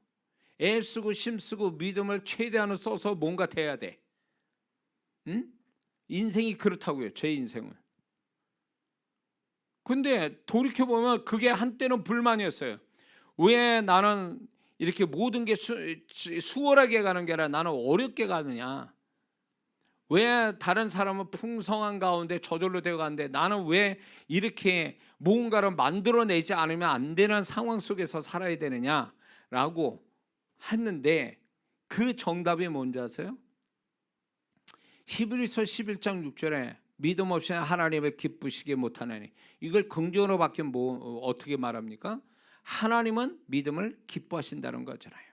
애쓰고 힘쓰고 믿음을 최대한으로 써서 뭔가 돼야 돼. 인생이 그렇다고요, 제 인생은. 근데 돌이켜보면 그게 한때는 불만이었어요. 왜 나는 이렇게 모든 게 수월하게 가는 게 아니라 나는 어렵게 가느냐. 왜 다른 사람은 풍성한 가운데 저절로 되어 가는데 나는 왜 이렇게 뭔가를 만들어내지 않으면 안 되는 상황 속에서 살아야 되느냐라고 했는데, 그 정답이 뭔지 아세요? 히브리서 11장 6절에 믿음 없이는 하나님을 기쁘시게 못하나니, 이걸 긍정으로 바뀌면 어떻게 말합니까? 하나님은 믿음을 기뻐하신다는 거잖아요.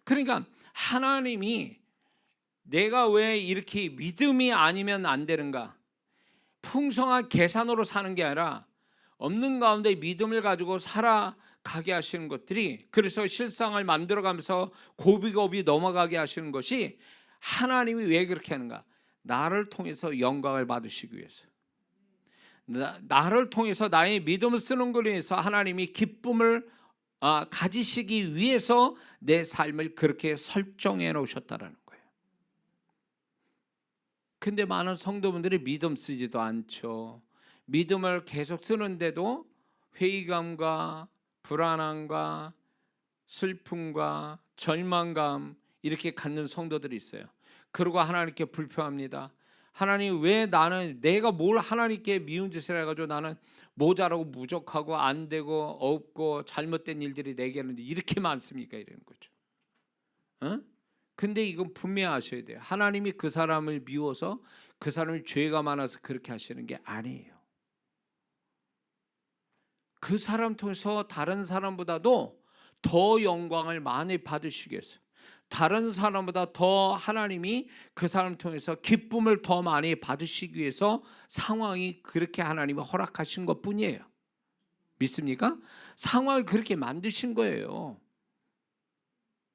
그러니까 하나님이 내가 왜 이렇게 믿음이 아니면 안 되는가, 풍성한 계산으로 사는 게 아니라 없는 가운데 믿음을 가지고 살아가게 하시는 것들이, 그래서 실상을 만들어가면서 고비고비 넘어가게 하시는 것이, 하나님이 왜 그렇게 하는가? 나를 통해서 영광을 받으시기 위해서, 나를 통해서 나의 믿음을 쓰는 걸로 해서 하나님이 기쁨을 가지시기 위해서 내 삶을 그렇게 설정해 놓으셨다라는 거예요. 근데 많은 성도분들이 믿음 쓰지도 않죠. 믿음을 계속 쓰는데도 회의감과 불안함과 슬픔과 절망감 이렇게 갖는 성도들이 있어요. 그리고 하나님께 불평합니다. 하나님, 왜 내가 뭘 하나님께 미운 짓을 해가지고 나는 모자라고 부족하고 안 되고 없고 잘못된 일들이 내게는 이렇게 많습니까? 이러는 거죠. 근데 이건 분명히 아셔야 돼요. 하나님이 그 사람을 미워서, 그 사람이 죄가 많아서 그렇게 하시는 게 아니에요. 그 사람 통해서 다른 사람보다도 더 영광을 많이 받으시기 위해서, 다른 사람보다 더 하나님이 그 사람 통해서 기쁨을 더 많이 받으시기 위해서 상황이 그렇게 하나님이 허락하신 것뿐이에요. 믿습니까? 상황을 그렇게 만드신 거예요.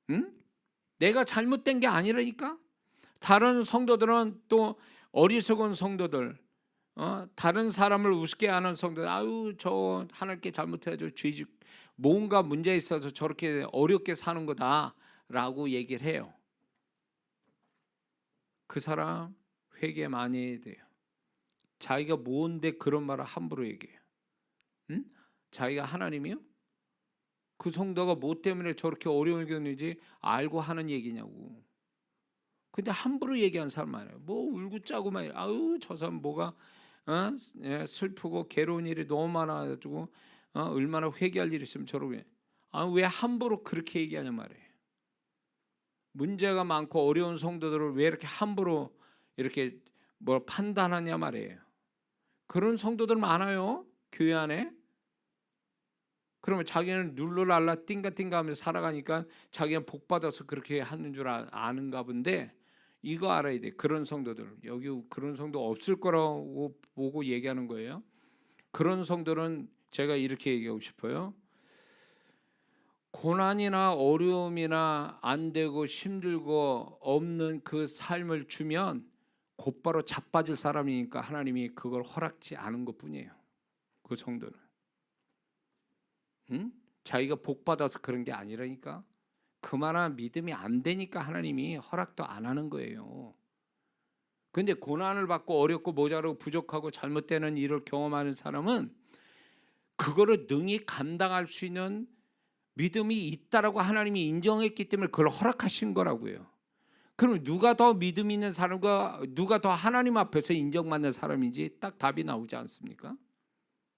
응? 내가 잘못된 게 아니라니까. 다른 성도들은 또 어리석은 성도들, 다른 사람을 우습게 하는 성도들, 아유 저 하나님께 잘못해가지고 죄짓 뭔가 문제 있어서 저렇게 어렵게 사는 거다라고 얘기를 해요. 그 사람 회개 많이 해야 돼요. 자기가 뭔데 그런 말을 함부로 얘기해요. 응? 자기가 하나님이요? 그 성도가 뭐 때문에 저렇게 어려움을 겪는지 알고 하는 얘기냐고. 근데 함부로 얘기하는 사람 많아요. 뭐 울고 짜고 막 아유 저 사람 뭐가 슬프고 괴로운 일이 너무 많아가지고 얼마나 회개할 일이 있으면 저러게. 왜 함부로 그렇게 얘기하냐 말이에요. 문제가 많고 어려운 성도들을 왜 이렇게 함부로 이렇게 뭘 판단하냐 말이에요. 그런 성도들 많아요, 교회 안에. 그러면 자기는 룰루랄라 띵가띵가 하면서 살아가니까 자기는 복받아서 그렇게 하는 줄 아는가 본데, 이거 알아야 돼. 그런 성도들, 여기 그런 성도 없을 거라고 보고 얘기하는 거예요. 그런 성도는 제가 이렇게 얘기하고 싶어요. 고난이나 어려움이나 안 되고 힘들고 없는 그 삶을 주면 곧바로 자빠질 사람이니까 하나님이 그걸 허락지 않은 것뿐이에요. 그 성도는. 응? 자기가 복받아서 그런 게 아니라니까. 그만한 믿음이 안 되니까 하나님이 허락도 안 하는 거예요. 그런데 고난을 받고 어렵고 모자라고 부족하고 잘못되는 일을 경험하는 사람은 그거를 능히 감당할 수 있는 믿음이 있다라고 하나님이 인정했기 때문에 그걸 허락하신 거라고요. 그럼 누가 더 믿음 있는 사람과 누가 더 하나님 앞에서 인정받는 사람인지 딱 답이 나오지 않습니까?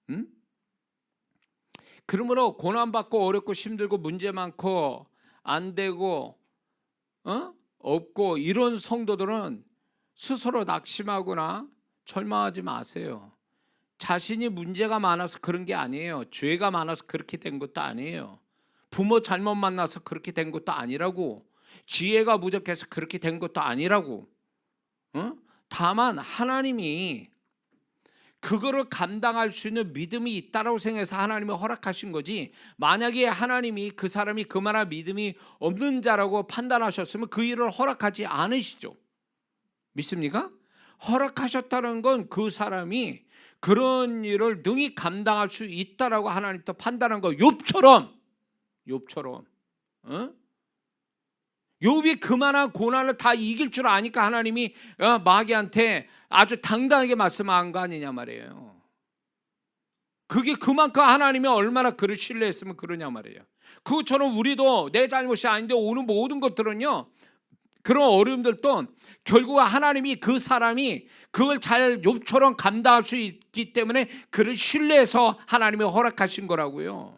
응? 그러므로 고난받고 어렵고 힘들고 문제 많고 안 되고 없고 이런 성도들은 스스로 낙심하거나 절망하지 마세요. 자신이 문제가 많아서 그런 게 아니에요. 죄가 많아서 그렇게 된 것도 아니에요. 부모 잘못 만나서 그렇게 된 것도 아니라고. 지혜가 부족해서 그렇게 된 것도 아니라고. 다만 하나님이 그거를 감당할 수 있는 믿음이 있다라고 생각해서 하나님이 허락하신 거지, 만약에 하나님이 그 사람이 그만한 믿음이 없는 자라고 판단하셨으면 그 일을 허락하지 않으시죠. 믿습니까? 허락하셨다는 건 그 사람이 그런 일을 능히 감당할 수 있다라고 하나님도 판단한 거. 욥처럼 욥이 그만한 고난을 다 이길 줄 아니까 하나님이 마귀한테 아주 당당하게 말씀한 거 아니냐 말이에요. 그게 그만큼 하나님이 얼마나 그를 신뢰했으면 그러냐 말이에요. 그것처럼 우리도 내 잘못이 아닌데 오는 모든 것들은요, 그런 어려움들도 결국 하나님이 그 사람이 그걸 잘 욥처럼 감당할 수 있기 때문에 그를 신뢰해서 하나님이 허락하신 거라고요.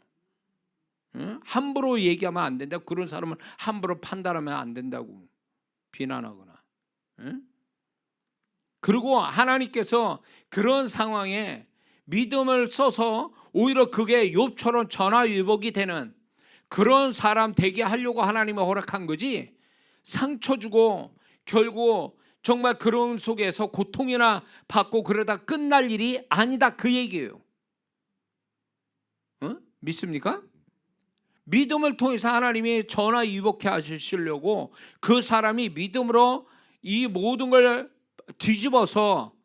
함부로 얘기하면 안 된다. 그런 사람은 함부로 판단하면 안 된다고 비난하거나. 그리고 하나님께서 그런 상황에 믿음을 써서 오히려 그게 욥처럼 전화위복이 되는 그런 사람 되게 하려고 하나님이 허락한 거지, 상처 주고 결국 정말 그런 속에서 고통이나 받고 그러다 끝날 일이 아니다, 그 얘기예요. 믿습니까? 믿음을 통해서 하나님이 전화위복해 하시려고 그 사람이 믿음으로 이 모든 걸 뒤집어서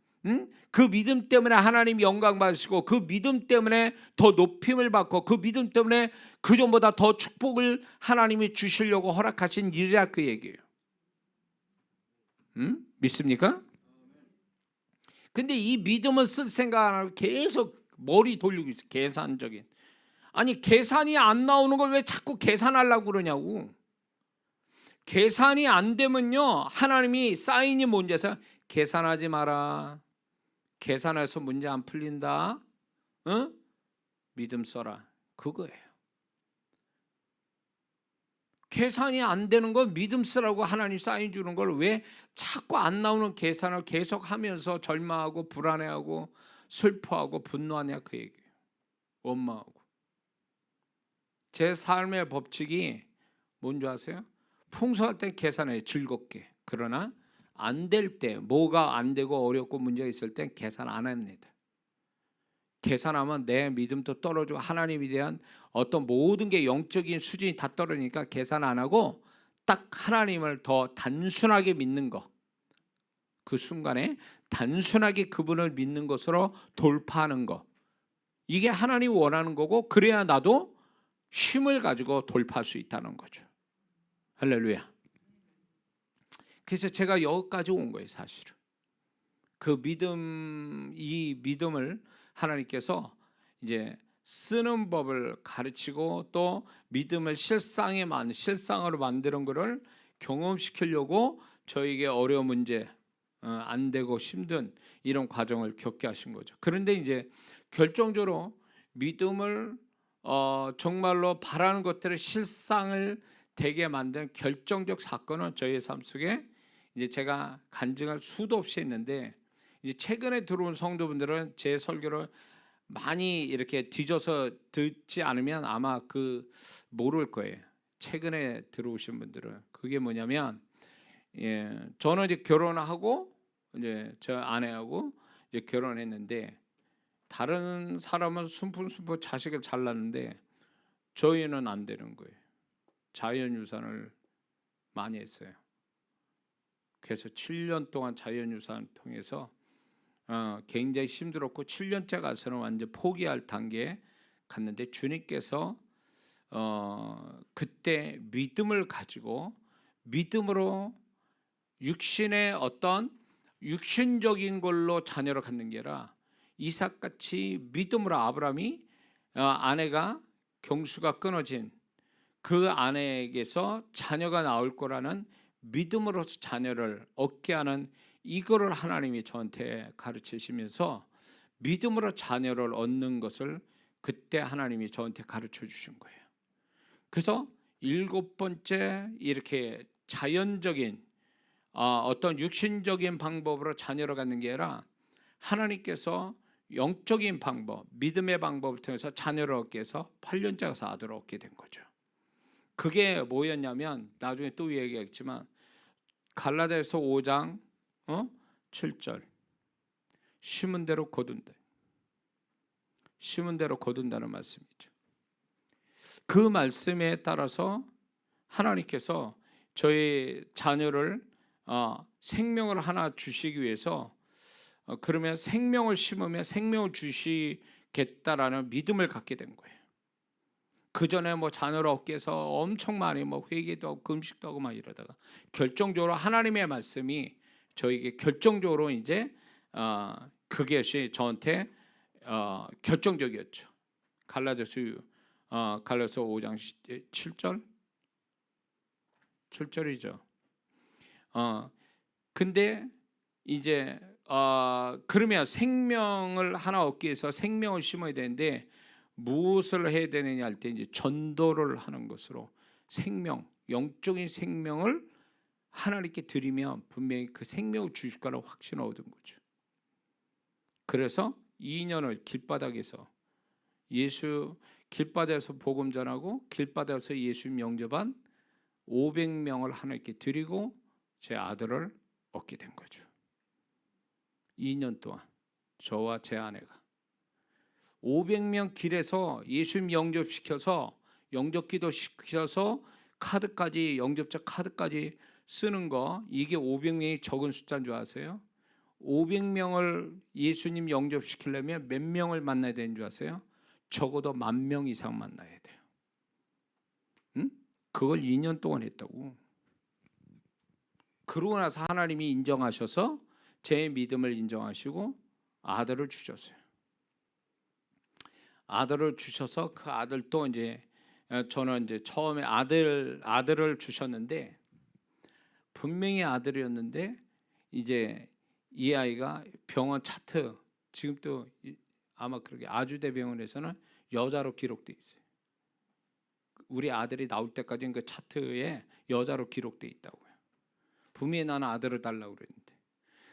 그 믿음 때문에 하나님 영광 받으시고 그 믿음 때문에 더 높임을 받고 그 믿음 때문에 그전보다 더 축복을 하나님이 주시려고 허락하신 일이라, 그 얘기예요. 믿습니까? 근데 이 믿음을 쓸 생각 안 하고 계속 머리 돌리고 있어요. 계산적인. 아니 계산이 안 나오는 걸 왜 자꾸 계산하려고 그러냐고. 계산이 안 되면요, 하나님이 사인이 뭔지에서 계산하지 마라. 계산해서 문제 안 풀린다. 믿음 써라. 그거예요. 계산이 안 되는 건 믿음 쓰라고 하나님 사인 주는 걸 왜 자꾸 안 나오는 계산을 계속 하면서 절망하고 불안해하고 슬퍼하고 분노하냐, 그 얘기예요. 원망하고. 제 삶의 법칙이 뭔지 아세요? 풍성할 때 계산해요. 즐겁게. 그러나 안 될 때, 뭐가 안 되고 어렵고 문제가 있을 땐 계산 안 합니다. 계산하면 내 믿음도 떨어지고 하나님에 대한 어떤 모든 게 영적인 수준이 다 떨어지니까 계산 안 하고 딱 하나님을 더 단순하게 믿는 거. 그 순간에 단순하게 그분을 믿는 것으로 돌파하는 거. 이게 하나님이 원하는 거고, 그래야 나도 힘을 가지고 돌파할 수 있다는 거죠. 할렐루야. 그래서 제가 여기까지 온 거예요, 사실은. 그 믿음, 이 믿음을 하나님께서 이제 쓰는 법을 가르치고 또 믿음을 실상으로 만드는 것을 경험시키려고 저에게 어려운 문제, 안 되고 힘든 이런 과정을 겪게 하신 거죠. 그런데 이제 결정적으로 믿음을 정말로 바라는 것들의 실상을 되게 만든 결정적 사건은 저희의 삶 속에 이제 제가 간증할 수도 없이 했는데, 이제 최근에 들어온 성도분들은 제 설교를 많이 이렇게 뒤져서 듣지 않으면 아마 모를 거예요. 최근에 들어오신 분들은. 그게 뭐냐면, 저는 이제 결혼하고 이제 저 아내하고 이제 결혼했는데, 다른 사람은 순푼순푼 자식을 잘 낳는데 저희는 안 되는 거예요. 자연유산을 많이 했어요. 그래서 7년 동안 자연유산 통해서 굉장히 힘들었고, 7년째 가서는 완전 포기할 단계에 갔는데, 주님께서 그때 믿음을 가지고 믿음으로 육신의 어떤 육신적인 걸로 자녀를 갖는 게 아니라 이삭같이 믿음으로 아브라함이 아내가 경수가 끊어진 그 아내에게서 자녀가 나올 거라는 믿음으로서 자녀를 얻게 하는 이거를 하나님이 저한테 가르치시면서 믿음으로 자녀를 얻는 것을 그때 하나님이 저한테 가르쳐 주신 거예요. 그래서 7번째 이렇게 자연적인 어떤 육신적인 방법으로 자녀를 갖는 게 아니라 하나님께서 영적인 방법, 믿음의 방법을 통해서 자녀를 얻게 해서 8년째 가서 아들을 얻게 된 거죠. 그게 뭐였냐면, 나중에 또 얘기하겠지만 갈라디아서 5장 7절 심은 대로 거둔다. 심은 대로 거둔다는 말씀이죠. 그 말씀에 따라서 하나님께서 저희 자녀를 생명을 하나 주시기 위해서 그러면 생명을 심으면 생명을 주시겠다라는 믿음을 갖게 된 거예요. 그 전에 뭐 자녀를 얻기 위해서 엄청 많이 뭐 회개도 하고 금식도 하고 막 이러다가 결정적으로 하나님의 말씀이 저에게 결정적으로 이제 그것이 저한테 결정적이었죠. 갈라디아서 5장 7절이죠. 근데 이제 그러면 생명을 하나 얻기 위해서 생명을 심어야 되는데 무엇을 해야 되느냐 할 때 이제 전도를 하는 것으로 생명, 영적인 생명을 하나님께 드리면 분명히 그 생명을 주실 거라고 확신을 얻은 거죠. 그래서 2년을 길바닥에서 길바닥에서 복음 전하고 길바닥에서 예수님 영접한 500명을 하나님께 드리고 제 아들을 얻게 된 거죠. 2년 동안 저와 제 아내가 500명 길에서 예수님 영접시켜서 영접기도 시켜서 카드까지, 영접자 카드까지 쓰는 거, 이게 500명이 적은 숫자인 줄 아세요? 500명을 예수님 영접시키려면 몇 명을 만나야 되는 줄 아세요? 적어도 10,000명 이상 만나야 돼요. 응? 그걸 2년 동안 했다고. 그러고 나서 하나님이 인정하셔서 제 믿음을 인정하시고 아들을 주셨어요. 아들을 주셔서 그 아들도 이제 저는 이제 처음에 아들을 주셨는데 분명히 아들이었는데 이제 이 아이가 병원 차트, 지금 또 아마 그렇게 아주대병원에서는 여자로 기록돼 있어요. 우리 아들이 나올 때까지는 그 차트에 여자로 기록돼 있다고요. 분명히 나는 아들을 달라고 그랬는데,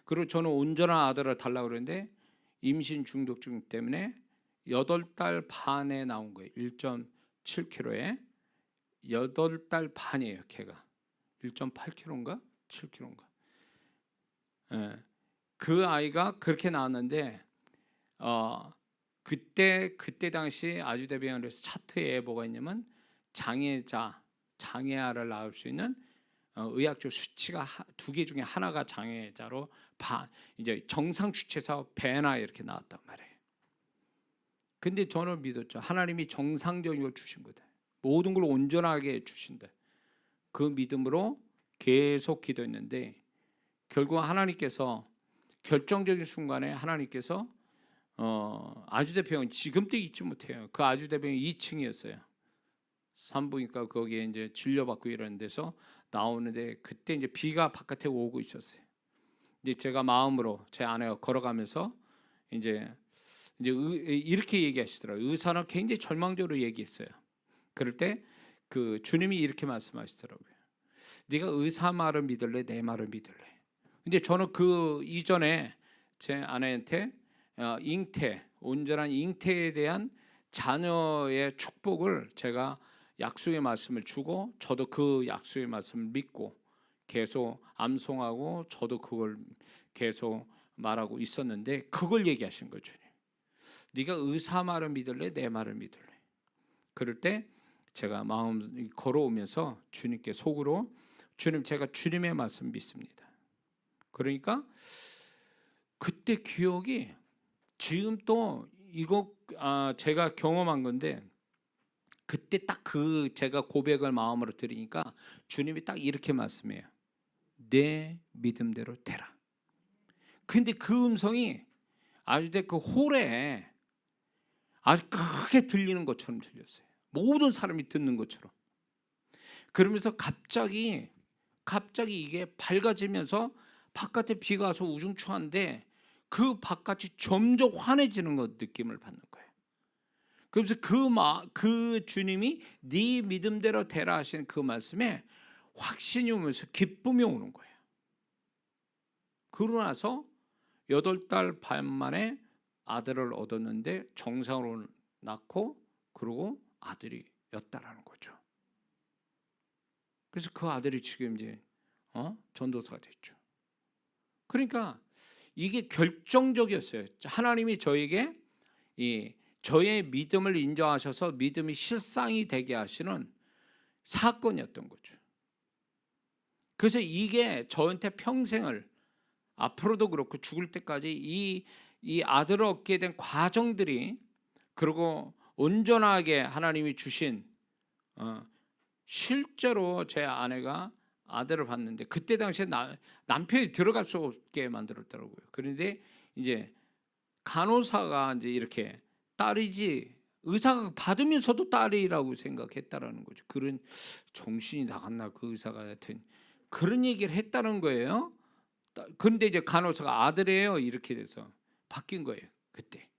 그리고 저는 온전한 아들을 달라고 그랬는데 임신 중독증 때문에 8달 반에 나온 거예요. 7kg에 8달 반이에요. 걔가 1.8kg인가 7kg인가. 예. 그 아이가 그렇게 나왔는데 그때 당시 아주대병원에서 차트에 뭐가 있냐면 장애아를 낳을 수 있는 의학적 수치가 2개 중에 하나가 장애자로 이제 정상 수치에서 배나 이렇게 나왔단 말이에요. 근데 저는 믿었죠. 하나님이 정상적인 걸 주신 거다. 모든 걸 온전하게 주신다. 그 믿음으로 계속 기도했는데 결국 하나님께서 결정적인 순간에 하나님께서 아주대병원 지금도 잊지 못해요. 그 아주대병원 2층이었어요. 산부인과 거기에 이제 진료받고 이러는 데서 나오는데 그때 이제 비가 바깥에 오고 있었어요. 이제 제가 마음으로 제 아내가 걸어가면서 이제 이렇게 얘기하시더라고요. 의사는 굉장히 절망적으로 얘기했어요. 그럴 때 그 주님이 이렇게 말씀하시더라고요. 네가 의사 말을 믿을래, 내 말을 믿을래? 근데 저는 그 이전에 제 아내한테 온전한 잉태에 대한 자녀의 축복을 제가 약속의 말씀을 주고 저도 그 약속의 말씀을 믿고 계속 암송하고 저도 그걸 계속 말하고 있었는데 그걸 얘기하신 거죠. 주님. 네가 의사 말을 믿을래, 내 말을 믿을래? 그럴 때 제가 마음 걸어오면서 주님께 속으로 주님, 제가 주님의 말씀 믿습니다. 그러니까 그때 기억이 지금 또 이거 제가 경험한 건데 그때 딱 그 제가 고백을 마음으로 드리니까 주님이 딱 이렇게 말씀해요. 내 믿음대로 되라. 근데 그 음성이 아주대 그 홀에 아주 크게 들리는 것처럼 들렸어요. 모든 사람이 듣는 것처럼. 그러면서 갑자기 이게 밝아지면서 바깥에 비가 와서 우중충한데 그 바깥이 점점 환해지는 것 느낌을 받는 거예요. 그래서 그 주님이 네 믿음대로 되라 하시는 그 말씀에 확신이 오면서 기쁨이 오는 거예요. 그러고 나서 8달 반 만에 아들을 얻었는데 정상으로 낳고 그러고 아들이었다라는 거죠. 그래서 그 아들이 지금 이제 전도사가 됐죠. 그러니까 이게 결정적이었어요. 하나님이 저에게 저의 믿음을 인정하셔서 믿음이 실상이 되게 하시는 사건이었던 거죠. 그래서 이게 저한테 평생을 앞으로도 그렇고 죽을 때까지 이 아들을 얻게 된 과정들이 그리고 온전하게 하나님이 주신 실제로 제 아내가 아들을 봤는데 그때 당시에 남편이 들어갈 수 없게 만들었더라고요. 그런데 이제 간호사가 이제 이렇게 딸이지 의사가 받으면서도 딸이라고 생각했다라는 거죠. 그런 정신이 나갔나 그 의사가 하여튼 그런 얘기를 했다는 거예요. 그런데 이제 간호사가 아들이에요 이렇게 돼서 바뀐 거예요 그때.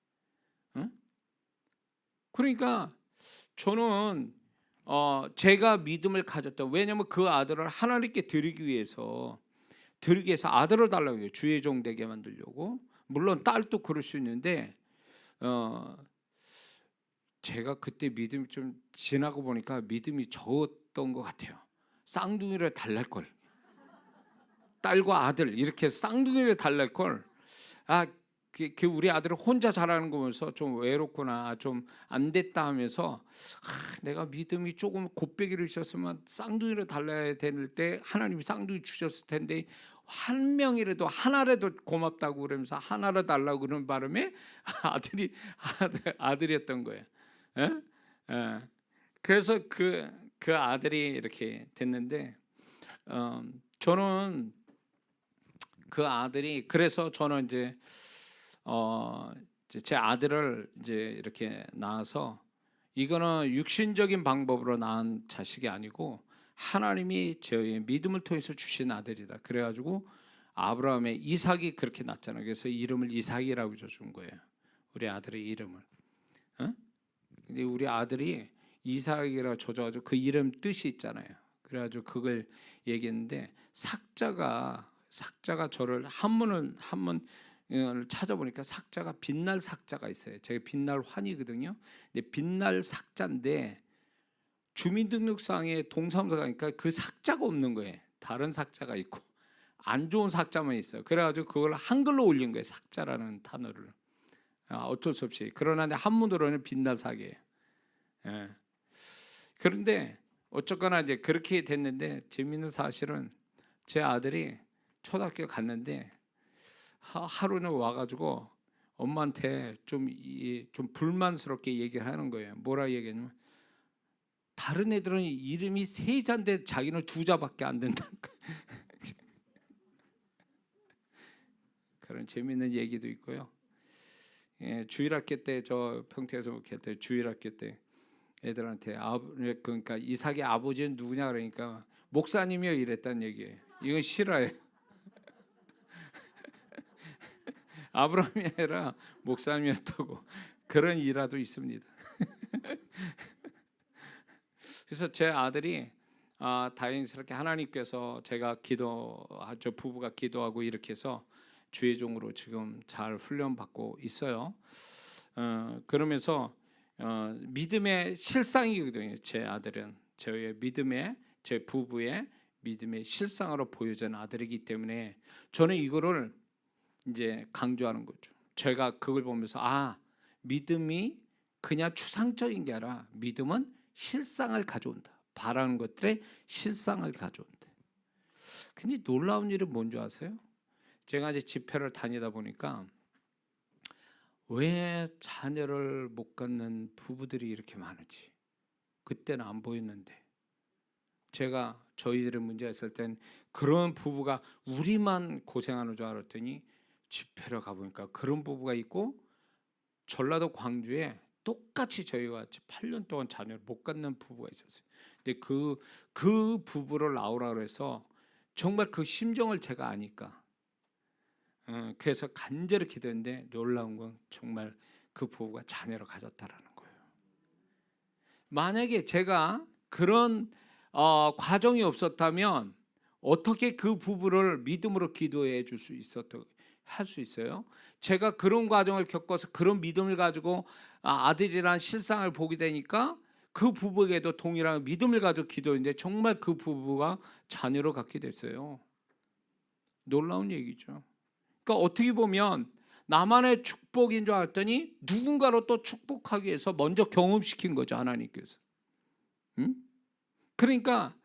그러니까 저는 제가 믿음을 가졌다. 왜냐하면 그 아들을 하나님께 드리기 위해서 아들을 달라고 해요. 주의 종 되게 만들려고. 물론 딸도 그럴 수 있는데 제가 그때 믿음이 좀 지나고 보니까 믿음이 적었던 것 같아요. 쌍둥이를 달랠 걸. 딸과 아들 이렇게 쌍둥이를 달랠 걸. 그 우리 아들을 혼자 자라는 거 보면서 좀 외롭구나, 좀 안 됐다 하면서 내가 믿음이 조금 곱배기로 있었으면 쌍둥이를 달라야 될 때 하나님이 쌍둥이 주셨을 텐데 한 명이라도 하나라도 고맙다고 그러면서 하나를 달라고 그러는 바람에 아들이었던 거예요. 그래서 그 아들이 이렇게 됐는데 저는 그 아들이 그래서 저는 이제 제 아들을 이제 이렇게 낳아서 이거는 육신적인 방법으로 낳은 자식이 아니고 하나님이 저의 믿음을 통해서 주신 아들이다. 그래가지고 아브라함의 이삭이 그렇게 낳잖아요. 그래서 이름을 이삭이라고 준 거예요. 우리 아들의 이름을. 근데 우리 아들이 이삭이라고 줘가지고 그 이름 뜻이 있잖아요. 그래가지고 그걸 얘기했는데 삭자가 저를 한문을 찾아보니까 삭자가 빛날 삭자가 있어요. 제가 빛날 환이거든요. 근데 빛날 삭자인데 주민등록상에 동사무소 가니까 그 삭자가 없는 거예요. 다른 삭자가 있고 안 좋은 삭자만 있어요. 그래가지고 그걸 한글로 올린 거예요. 삭자라는 단어를. 어쩔 수 없이. 그러나 한문으로는 빛나사계예요. 예. 그런데 어쨌거나 이제 그렇게 됐는데, 재미있는 사실은 제 아들이 초등학교 갔는데 하루는 와가지고 엄마한테 좀 불만스럽게 얘기를 하는 거예요. 뭐라 얘기했냐면, 다른 애들은 이름이 세 자인데 자기는 두 자밖에 안 된다는 거예요. 그런 재미있는 얘기도 있고요. 예, 주일학교 때, 저 평택에서 목회할 때 주일학교 때 애들한테 그러니까 이삭의 아버지는 누구냐 그러니까 목사님이요 이랬다는 얘기예요. 이건 실화예요. 아브라함이 아니라 목사님이었다고. 그런 일화도 있습니다. 그래서 제 아들이 다행스럽게 하나님께서, 제가 기도하죠, 부부가 기도하고 이렇게 해서 주의종으로 지금 잘 훈련받고 있어요. 그러면서 믿음의 실상이거든요. 제 아들은 저의 믿음의, 제 부부의 믿음의 실상으로 보여진 아들이기 때문에 저는 이거를 이제 강조하는 거죠. 제가 그걸 보면서 믿음이 그냥 추상적인 게 아니라 믿음은 실상을 가져온다. 바라는 것들의 실상을 가져온다. 근데 놀라운 일은 뭔지 아세요? 제가 이제 집회를 다니다 보니까 왜 자녀를 못 갖는 부부들이 이렇게 많은지 그때는 안 보였는데, 제가 저희들의 문제가 있을 땐 그런 부부가 우리만 고생하는 줄 알았더니 집회를 가보니까 그런 부부가 있고, 전라도 광주에 똑같이 저희와 같이 8년 동안 자녀를 못 갖는 부부가 있었어요. 근데 그 부부를 나오라 그래서 정말 그 심정을 제가 아니까 그래서 간절히 기도했는데, 놀라운 건 정말 그 부부가 자녀를 가졌다라는 거예요. 만약에 제가 그런 과정이 없었다면 어떻게 그 부부를 믿음으로 기도해 줄 수 할 수 있어요? 제가 그런 과정을 겪어서 그런 믿음을 가지고 아들이란 실상을 보게 되니까 그 부부에게도 동일한 믿음을 가지고 기도했는데 정말 그 부부가 자녀를 갖게 됐어요. 놀라운 얘기죠. 그러니까 어떻게 보면 나만의 축복인 줄 알았더니 누군가로 또 축복하기 위해서 먼저 경험시킨 거죠, 하나님께서. 그러니까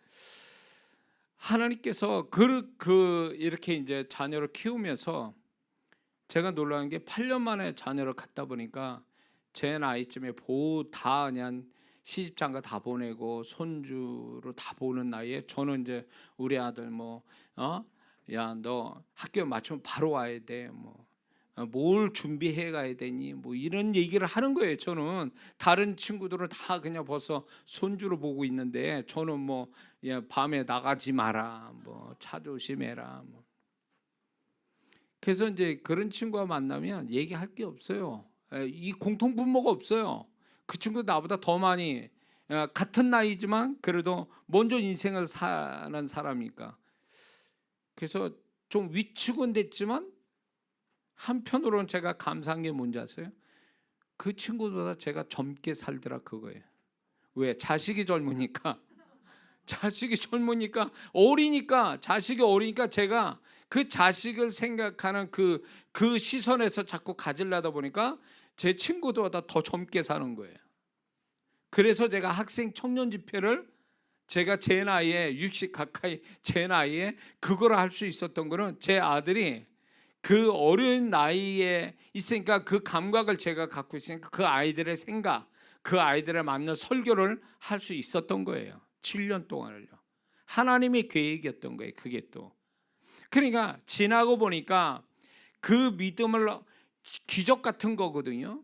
하나님께서 이렇게 이제 자녀를 키우면서 제가 놀라운 게 8년 만에 자녀를 갖다 보니까 제 나이쯤에 다 그냥 시집장가 다 보내고 손주로 다 보는 나이에 저는 이제 우리 아들 야, 너 학교 맞추면 바로 와야 돼. 뭘 준비해 가야 되니? 이런 얘기를 하는 거예요. 저는 다른 친구들은 다 그냥 벌써 손주로 보고 있는데 저는 야, 밤에 나가지 마라. 차 조심해라. 그래서 이제 그런 친구와 만나면 얘기할 게 없어요. 이 공통 분모가 없어요. 그 친구 나보다 더 많이 같은 나이지만 그래도 먼저 인생을 사는 사람이니까. 그래서 좀 위축은 됐지만 한편으로는 제가 감사한 게 뭔지 아세요? 그 친구보다 제가 젊게 살더라, 그거예요. 왜? 자식이 젊으니까 자식이 어리니까 제가 그 자식을 생각하는 그 시선에서 자꾸 가지려다 보니까 제 친구들보다 더 젊게 사는 거예요. 그래서 제가 학생 청년 집회를 제가 제 나이에 60 가까이 제 나이에 그걸 할 수 있었던 거는 제 아들이 그 어린 나이에 있으니까 그 감각을 제가 갖고 있으니까 그 아이들의 생각, 그 아이들에 맞는 설교를 할 수 있었던 거예요. 7년 동안을요. 하나님의 계획이었던 거예요. 그게 또. 그러니까 지나고 보니까 그 믿음을 기적 같은 거거든요.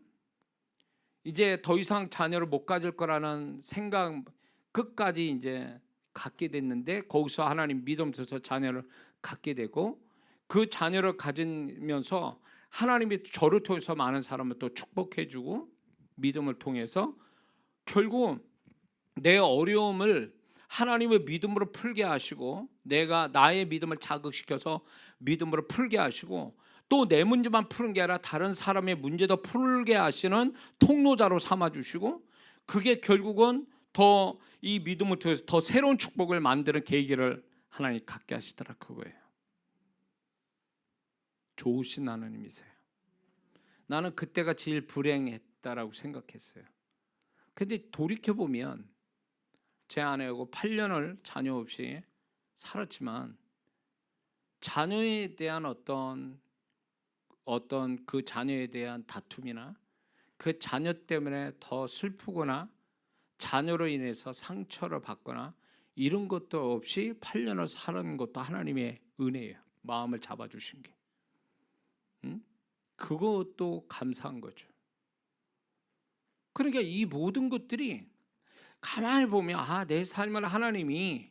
이제 더 이상 자녀를 못 가질 거라는 생각 끝까지 이제 갖게 됐는데 거기서 하나님 믿음 줘서 자녀를 갖게 되고 그 자녀를 가지면서 하나님이 저를 통해서 많은 사람을 또 축복해 주고 믿음을 통해서 결국 내 어려움을 하나님의 믿음으로 풀게 하시고 내가 나의 믿음을 자극시켜서 믿음으로 풀게 하시고 또 내 문제만 푸는 게 아니라 다른 사람의 문제도 풀게 하시는 통로자로 삼아주시고 그게 결국은 더 이 믿음을 통해서 더 새로운 축복을 만드는 계기를 하나님 갖게 하시더라 그거예요. 좋으신 하나님이세요. 나는 그때가 제일 불행했다라고 생각했어요. 근데 돌이켜보면 제 아내하고 8년을 자녀 없이 살았지만 자녀에 대한 어떤 그 자녀에 대한 다툼이나 그 자녀 때문에 더 슬프거나 자녀로 인해서 상처를 받거나 이런 것도 없이 8년을 사는 것도 하나님의 은혜예요. 마음을 잡아주신 게. 그것도 감사한 거죠. 그러니까 이 모든 것들이 가만히 보면 내 삶을 하나님이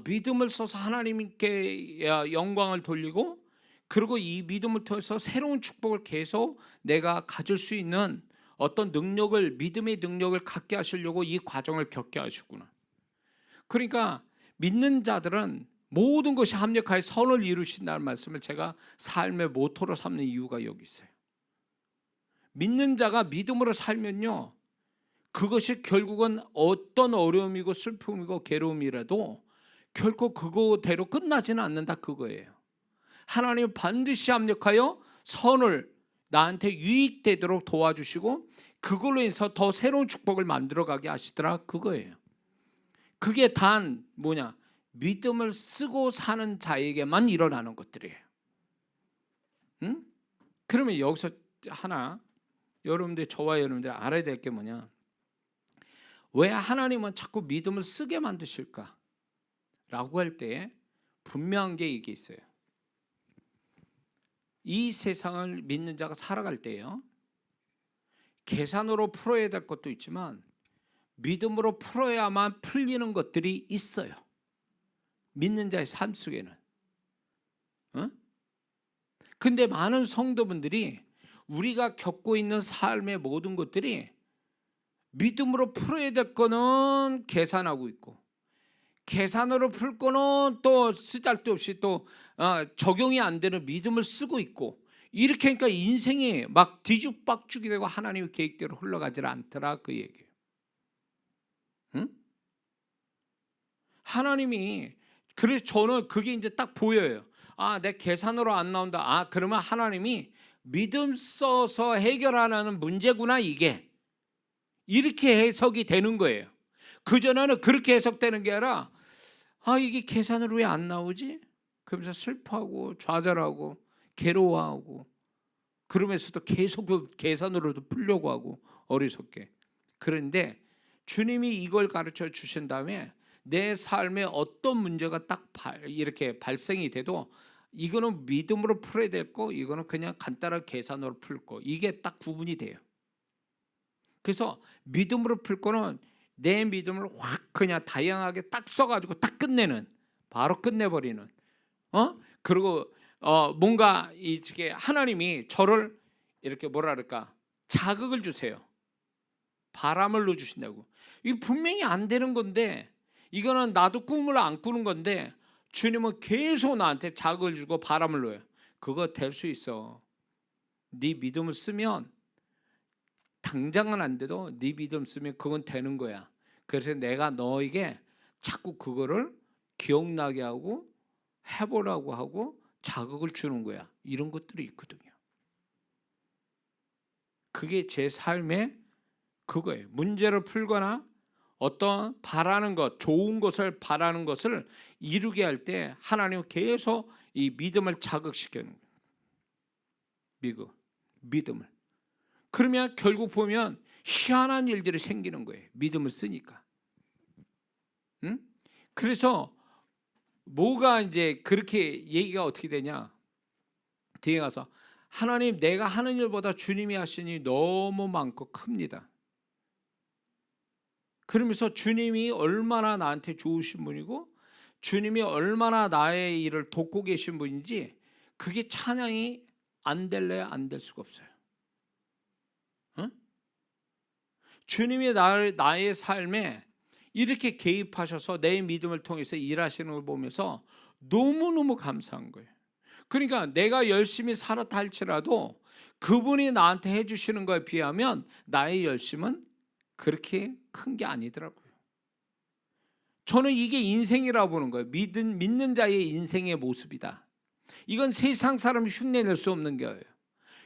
믿음을 써서 하나님께 영광을 돌리고 그리고 이 믿음을 통해서 새로운 축복을 계속 내가 가질 수 있는 어떤 능력을 믿음의 능력을 갖게 하시려고 이 과정을 겪게 하시구나. 그러니까 믿는 자들은 모든 것이 합력하여 선을 이루신다는 말씀을 제가 삶의 모토로 삼는 이유가 여기 있어요. 믿는 자가 믿음으로 살면요, 그것이 결국은 어떤 어려움이고 슬픔이고 괴로움이라도 결코 그거대로 끝나지는 않는다 그거예요. 하나님은 반드시 합력하여 선을 나한테 유익되도록 도와주시고 그걸로 인해서 더 새로운 축복을 만들어가게 하시더라 그거예요. 그게 단 뭐냐? 믿음을 쓰고 사는 자에게만 일어나는 것들이에요. 그러면 여기서 하나 저와 여러분들이 알아야 될 게 뭐냐? 왜 하나님은 자꾸 믿음을 쓰게 만드실까? 라고 할 때 분명한 게 이게 있어요. 이 세상을 믿는 자가 살아갈 때요, 계산으로 풀어야 될 것도 있지만 믿음으로 풀어야만 풀리는 것들이 있어요. 믿는 자의 삶 속에는. 근데 많은 성도분들이 우리가 겪고 있는 삶의 모든 것들이 믿음으로 풀어야 될 거는 계산하고 있고 계산으로 풀 거는 또 쓰잘데없이 또 적용이 안 되는 믿음을 쓰고 있고 이렇게 하니까 인생이 막 뒤죽박죽이 되고 하나님의 계획대로 흘러가지 않더라 그 얘기예요. 하나님이 그래서 저는 그게 이제 딱 보여요. 내 계산으로 안 나온다. 그러면 하나님이 믿음 써서 해결하는 문제구나 이게. 이렇게 해석이 되는 거예요. 그전에는 그렇게 해석되는 게 아니라 이게 계산으로 왜 안 나오지? 그러면서 슬퍼하고 좌절하고 괴로워하고 그러면서도 계속 계산으로도 풀려고 하고 어리석게. 그런데 주님이 이걸 가르쳐 주신 다음에 내 삶에 어떤 문제가 딱 이렇게 발생이 돼도 이거는 믿음으로 풀어야 될 거, 이거는 그냥 간단한 계산으로 풀 거, 이게 딱 구분이 돼요. 그래서 믿음으로 풀 거는 내 믿음을 확 그냥 다양하게 딱 써가지고 딱 끝내는, 바로 끝내버리는. 그리고 뭔가 이게 하나님이 저를 이렇게 뭐라 그럴까, 자극을 주세요. 바람을 넣어주신다고. 이게 분명히 안 되는 건데, 이거는 나도 꿈을 안 꾸는 건데 주님은 계속 나한테 자극을 주고 바람을 넣어요. 그거 될 수 있어. 네 믿음을 쓰면, 당장은 안 돼도 네 믿음 쓰면 그건 되는 거야. 그래서 내가 너에게 자꾸 그거를 기억나게 하고 해보라고 하고 자극을 주는 거야. 이런 것들이 있거든요. 그게 제 삶의 그거예요. 문제를 풀거나 어떤 바라는 것, 좋은 것을 바라는 것을 이루게 할 때 하나님은 계속 이 믿음을 자극시키는 거예요. 믿음을. 그러면 결국 보면 희한한 일들이 생기는 거예요. 믿음을 쓰니까. 그래서 뭐가 이제 그렇게 얘기가 어떻게 되냐? 뒤에 가서 하나님, 내가 하는 일보다 주님이 하신 일이 너무 많고 큽니다. 그러면서 주님이 얼마나 나한테 좋으신 분이고 주님이 얼마나 나의 일을 돕고 계신 분인지 그게 찬양이 안 될래야 안 될 수가 없어요. 주님이 나의 삶에 이렇게 개입하셔서 내 믿음을 통해서 일하시는 걸 보면서 너무너무 감사한 거예요. 그러니까 내가 열심히 살았다 할지라도 그분이 나한테 해주시는 거에 비하면 나의 열심은 그렇게 큰 게 아니더라고요. 저는 이게 인생이라고 보는 거예요. 믿는 자의 인생의 모습이다. 이건 세상 사람이 흉내낼 수 없는 거예요.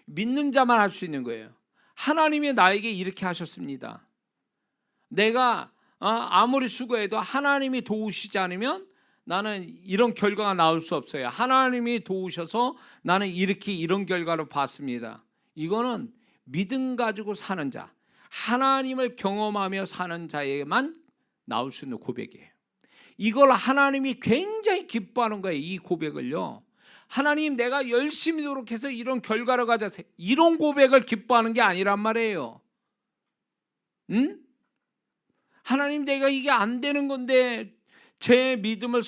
믿는 자만 할 수 있는 거예요. 하나님이 나에게 이렇게 하셨습니다. 내가 아무리 수고해도 하나님이 도우시지 않으면 나는 이런 결과가 나올 수 없어요. 하나님이 도우셔서 나는 이런 결과를 봤습니다. 이거는 믿음 가지고 사는 자, 하나님을 경험하며 사는 자에게만 나올 수 있는 고백이에요. 이걸 하나님이 굉장히 기뻐하는 거예요. 이 고백을요. 하나님, 내가 열심히 노력해서 이런 결과를 가져서, 이런 고백을 기뻐하는 게 아니란 말이에요. 응? 하나님, 내가 이게 안 되는 건데 제 믿음을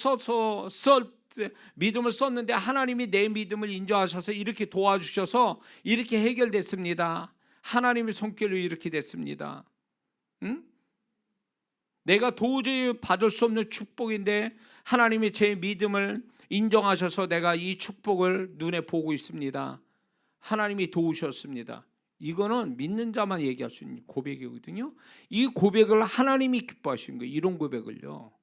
믿음을 썼는데 하나님이 내 믿음을 인정하셔서 이렇게 도와주셔서 이렇게 해결됐습니다. 하나님의 손길로 이렇게 됐습니다. 응? 내가 도저히 받을 수 없는 축복인데 하나님이 제 믿음을 인정하셔서 내가 이 축복을 눈에 보고 있습니다. 하나님이 도우셨습니다. 이거는 믿는 자만 얘기할 수 있는 고백이거든요. 이 고백을 하나님이 기뻐하시는 거예요. 이런 고백을요.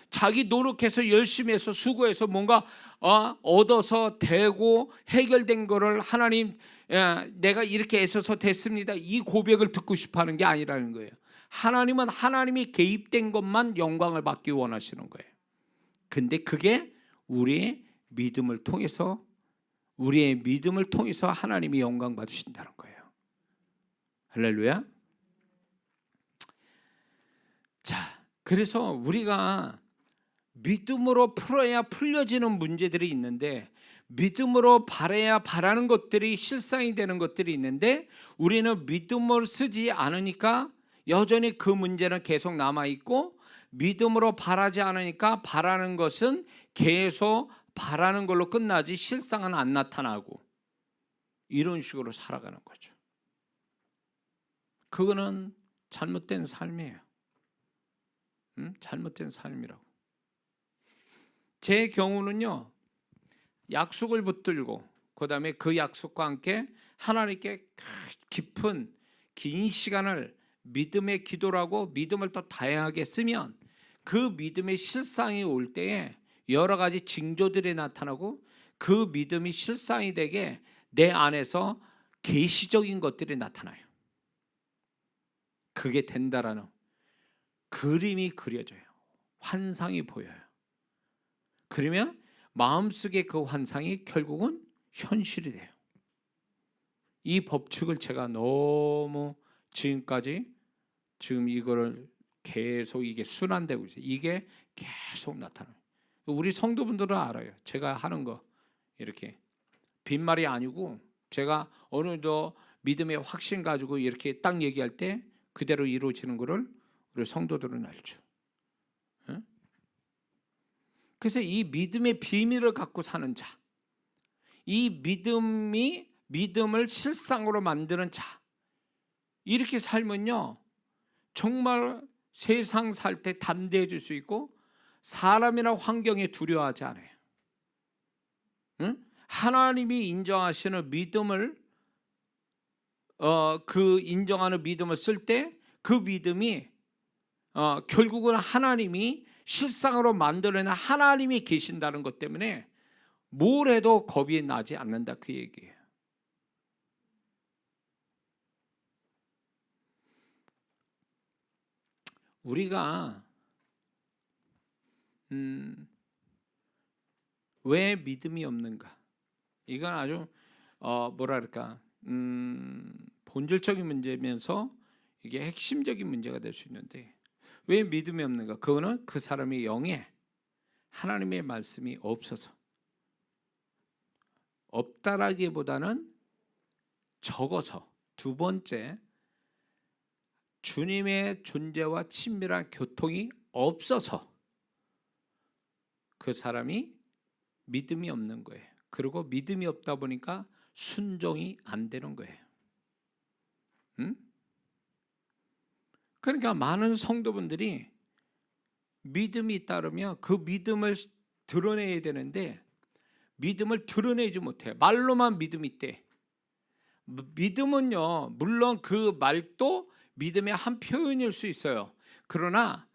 자기 노력해서 열심히 해서 수고해서 뭔가 얻어서 되고 해결된 거를 하나님, 내가 이렇게 애써서 됐습니다, 이 고백을 듣고 싶어하는 게 아니라는 거예요. 하나님은 하나님이 개입된 것만 영광을 받기 원하시는 거예요. 근데 그게 우리의 믿음을 통해서 하나님이 영광 받으신다는 거예요. 할렐루야. 자, 그래서 우리가 믿음으로 풀어야 풀려지는 문제들이 있는데, 믿음으로 바라야 바라는 것들이 실상이 되는 것들이 있는데, 우리는 믿음을 쓰지 않으니까 여전히 그 문제는 계속 남아있고, 믿음으로 바라지 않으니까 바라는 것은 계속 바라는 걸로 끝나지 실상은 안 나타나고, 이런 식으로 살아가는 거죠. 그거는 잘못된 삶이에요. 잘못된 삶이라고. 제 경우는요, 약속을 붙들고 그 다음에 그 약속과 함께 하나님께 깊은 긴 시간을 믿음의 기도라고 믿음을 또 다양하게 쓰면 그 믿음의 실상이 올 때에 여러 가지 징조들이 나타나고, 그 믿음이 실상이 되게 내 안에서 계시적인 것들이 나타나요. 그게 된다라는 그림이 그려져요. 환상이 보여요. 그러면 마음속에 그 환상이 결국은 현실이 돼요. 이 법칙을 제가 너무 지금 이거를 계속 이게 순환되고 있어요. 이게 계속 나타나요. 우리 성도분들은 알아요. 제가 하는 거 이렇게 빈말이 아니고, 제가 어느 정도 믿음의 확신 가지고 이렇게 딱 얘기할 때 그대로 이루어지는 거를 우리 성도들은 알죠. 그래서 이 믿음의 비밀을 갖고 사는 자, 이 믿음을 실상으로 만드는 자, 이렇게 살면요 정말 세상 살 때 담대해질 수 있고, 사람이나 환경에 두려워하지 않아요. 하나님이 인정하시는 믿음을 그 인정하는 믿음을 쓸 때 그 믿음이 결국은 하나님이 실상으로 만들어내는 하나님이 계신다는 것 때문에 뭘 해도 겁이 나지 않는다, 그 얘기예요. 우리가 왜 믿음이 없는가? 이건 아주 본질적인 문제면서 이게 핵심적인 문제가 될 수 있는데, 왜 믿음이 없는가? 그거는 그 사람의 영에 하나님의 말씀이 없어서, 없다라기보다는 적어서, 두 번째 주님의 존재와 친밀한 교통이 없어서 그 사람이 믿음이 없는 거예요. 그리고 믿음이 없다 보니까 순종이 안 되는 거예요. 그러니까 많은 성도분들이 믿음이 있다면 그 믿음을 드러내야 되는데 믿음을 드러내지 못해. 말로만 믿음이 있대. 믿음은요, 물론 그 말도 믿음의 한 표현일 수 있어요. 그러나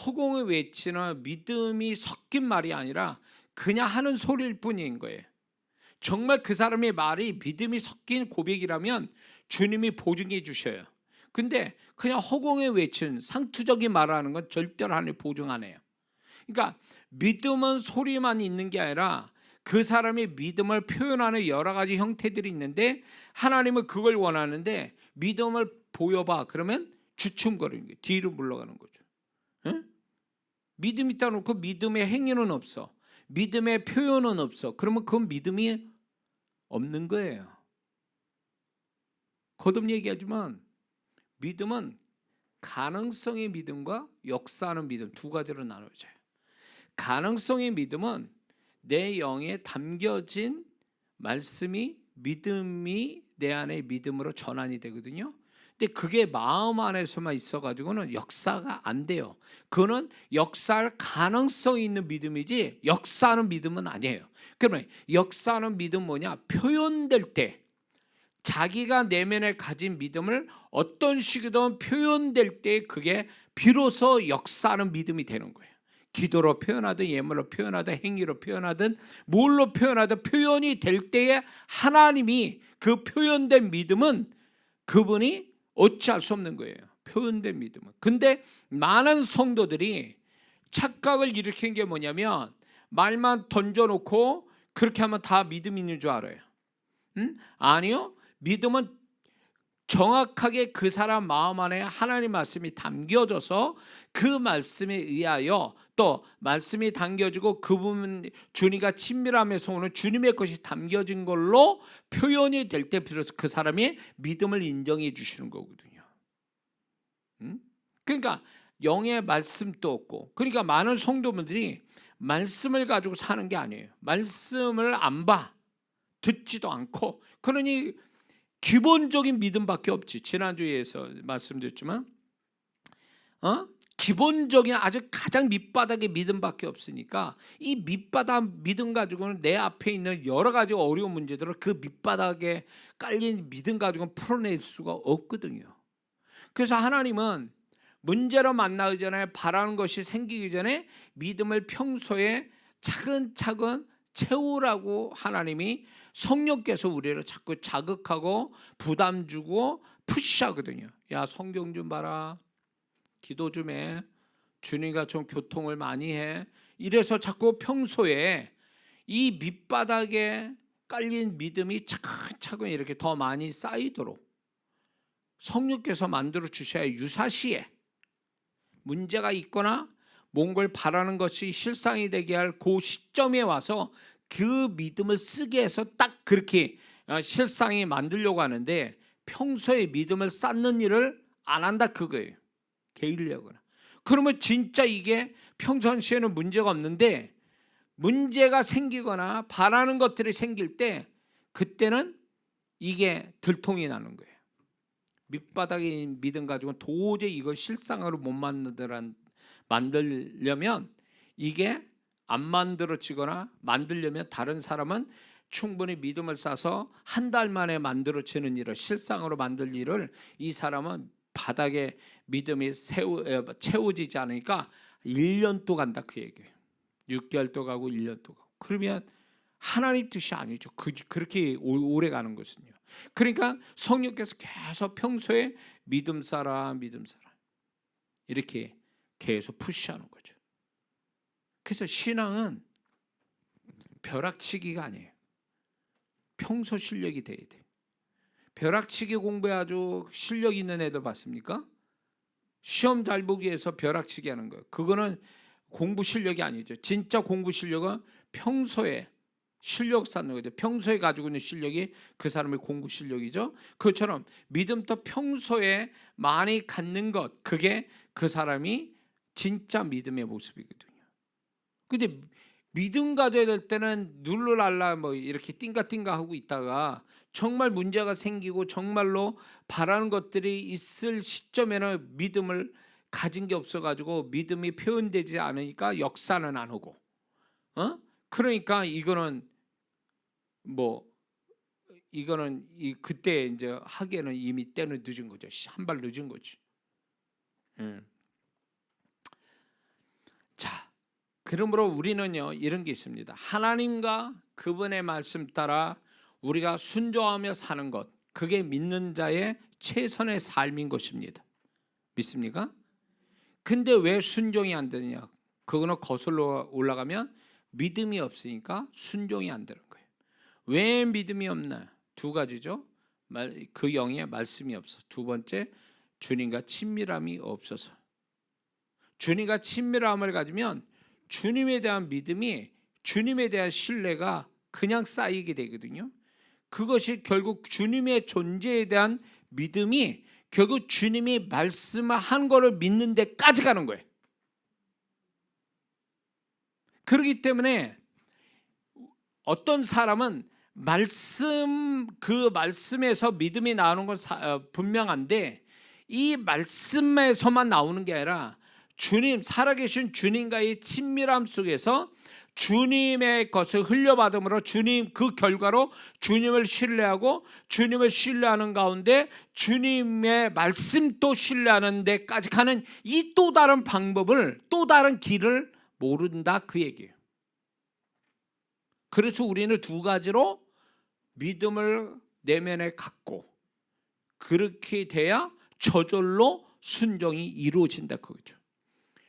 허공에 외치는 믿음이 섞인 말이 아니라 그냥 하는 소리일 뿐인 거예요. 정말 그 사람의 말이 믿음이 섞인 고백이라면 주님이 보증해 주셔요. 근데 그냥 허공에 외친 상투적인 말하는 건 절대로 하나님 보증 안 해요. 그러니까 믿음은 소리만 있는 게 아니라 그 사람의 믿음을 표현하는 여러 가지 형태들이 있는데 하나님은 그걸 원하는데 믿음을 보여봐. 그러면 주춤거리는 거예요. 뒤로 물러가는 거죠. 에? 믿음 있다 놓고 믿음의 행위는 없어. 믿음의 표현은 없어. 그러면 그건 믿음이 없는 거예요. 거듭 얘기하지만 믿음은 가능성의 믿음과 역사하는 믿음 두 가지로 나눠져요. 가능성의 믿음은 내 영에 담겨진 말씀이 믿음이 내 안에 믿음으로 전환이 되거든요. 근데 그게 마음 안에서만 있어가지고는 역사가 안 돼요. 그거는 역사할 가능성이 있는 믿음이지 역사하는 믿음은 아니에요. 그러면 역사하는 믿음 뭐냐? 표현될 때 자기가 내면에 가진 믿음을 어떤 식이든 표현될 때 그게 비로소 역사하는 믿음이 되는 거예요. 기도로 표현하든 예물로 표현하든 행위로 표현하든 뭘로 표현하든 표현이 될 때에 하나님이 그 표현된 믿음은 그분이 어찌할 수 없는 거예요. 표현된 믿음은. 근데 많은 성도들이 착각을 일으킨 게 뭐냐면 말만 던져놓고 그렇게 하면 다 믿음 있는 줄 알아요. 아니요. 믿음은 정확하게 그 사람 마음 안에 하나님 말씀이 담겨져서 그 말씀에 의하여 또 말씀이 담겨지고 그분 주님과 친밀함에서 오는 주님의 것이 담겨진 걸로 표현이 될 때 비로소 그 사람이 믿음을 인정해 주시는 거거든요. 그러니까 영의 말씀도 없고 그러니까 많은 성도분들이 말씀을 가지고 사는 게 아니에요. 말씀을 안 봐. 듣지도 않고 그러니 기본적인 믿음밖에 없지. 지난주에서 말씀드렸지만 기본적인 아주 가장 밑바닥의 믿음밖에 없으니까 이 밑바닥 믿음 가지고는 내 앞에 있는 여러 가지 어려운 문제들을 그 밑바닥에 깔린 믿음 가지고는 풀어낼 수가 없거든요. 그래서 하나님은 문제로 만나기 전에 바라는 것이 생기기 전에 믿음을 평소에 차근차근 채우라고 하나님이 성령께서 우리를 자꾸 자극하고 부담 주고 푸시하거든요. 야 성경 좀 봐라. 기도 좀 해. 주님과 좀 교통을 많이 해. 이래서 자꾸 평소에 이 밑바닥에 깔린 믿음이 차근차근 이렇게 더 많이 쌓이도록 성령께서 만들어 주셔야 유사시에 문제가 있거나 뭔가를 바라는 것이 실상이 되게 할 그 시점에 와서 그 믿음을 쓰게 해서 딱 그렇게 실상이 만들려고 하는데 평소에 믿음을 쌓는 일을 안 한다 그거예요. 게을리하거나. 그러면 진짜 이게 평상시에는 문제가 없는데 문제가 생기거나 바라는 것들이 생길 때 그때는 이게 들통이 나는 거예요. 밑바닥의 믿음 가지고는 도저히 이걸 실상으로 못 만들려면 이게 안 만들어지거나 만들려면 다른 사람은 충분히 믿음을 쌓아서 한 달 만에 만들어지는 일을 실상으로 만들 일을 이 사람은 바닥에 믿음이 채워지지 않으니까 1년도 간다 그 얘기예요. 6개월도 가고 1년도 가고. 그러면 하나님 뜻이 아니죠. 그렇게 오래 가는 것은요. 그러니까 성령께서 계속 평소에 믿음 쌓아 이렇게 계속 푸시하는 거죠. 그래서 신앙은 벼락치기가 아니에요. 평소 실력이 돼야 돼. 벼락치기 공부에 아주 실력 있는 애들 봤습니까? 시험 잘 보기 위해서 벼락치기 하는 거예요. 그거는 공부 실력이 아니죠. 진짜 공부 실력은 평소에 실력 쌓는 거죠. 평소에 가지고 있는 실력이 그 사람의 공부 실력이죠. 그것처럼 믿음도 평소에 많이 갖는 것, 그게 그 사람이 진짜 믿음의 모습이거든요. 근데 믿음 가져야 될 때는 눌러랄라 뭐 이렇게 띵가띵가 하고 있다가 정말 문제가 생기고 정말로 바라는 것들이 있을 시점에는 믿음을 가진 게 없어가지고 믿음이 표현되지 않으니까 역사는 안 오고, 그러니까 이거는 그때 이제 하기에는 이미 때는 늦은 거죠. 한 발 늦은 거지. 예. 자, 그러므로 우리는요 이런 게 있습니다. 하나님과 그분의 말씀 따라 우리가 순종하며 사는 것, 그게 믿는 자의 최선의 삶인 것입니다. 믿습니까? 근데 왜 순종이 안 되느냐? 그거는 거슬러 올라가면 믿음이 없으니까 순종이 안 되는 거예요. 왜 믿음이 없나? 두 가지죠. 그 영에 말씀이 없어. 두 번째, 주님과 친밀함이 없어서. 주님과 친밀함을 가지면 주님에 대한 믿음이, 주님에 대한 신뢰가 그냥 쌓이게 되거든요. 그것이 결국 주님의 존재에 대한 믿음이 결국 주님이 말씀한 거를 믿는 데까지 가는 거예요. 그렇기 때문에 어떤 사람은 그 말씀에서 믿음이 나오는 건 분명한데, 이 말씀에서만 나오는 게 아니라 주님, 살아계신 주님과의 친밀함 속에서 주님의 것을 흘려받음으로 주님, 그 결과로 주님을 신뢰하고, 주님을 신뢰하는 가운데 주님의 말씀도 신뢰하는 데까지 가는 이 또 다른 방법을, 또 다른 길을 모른다, 그 얘기예요. 그래서 우리는 두 가지로 믿음을 내면에 갖고, 그렇게 돼야 저절로 순종이 이루어진다, 그거죠.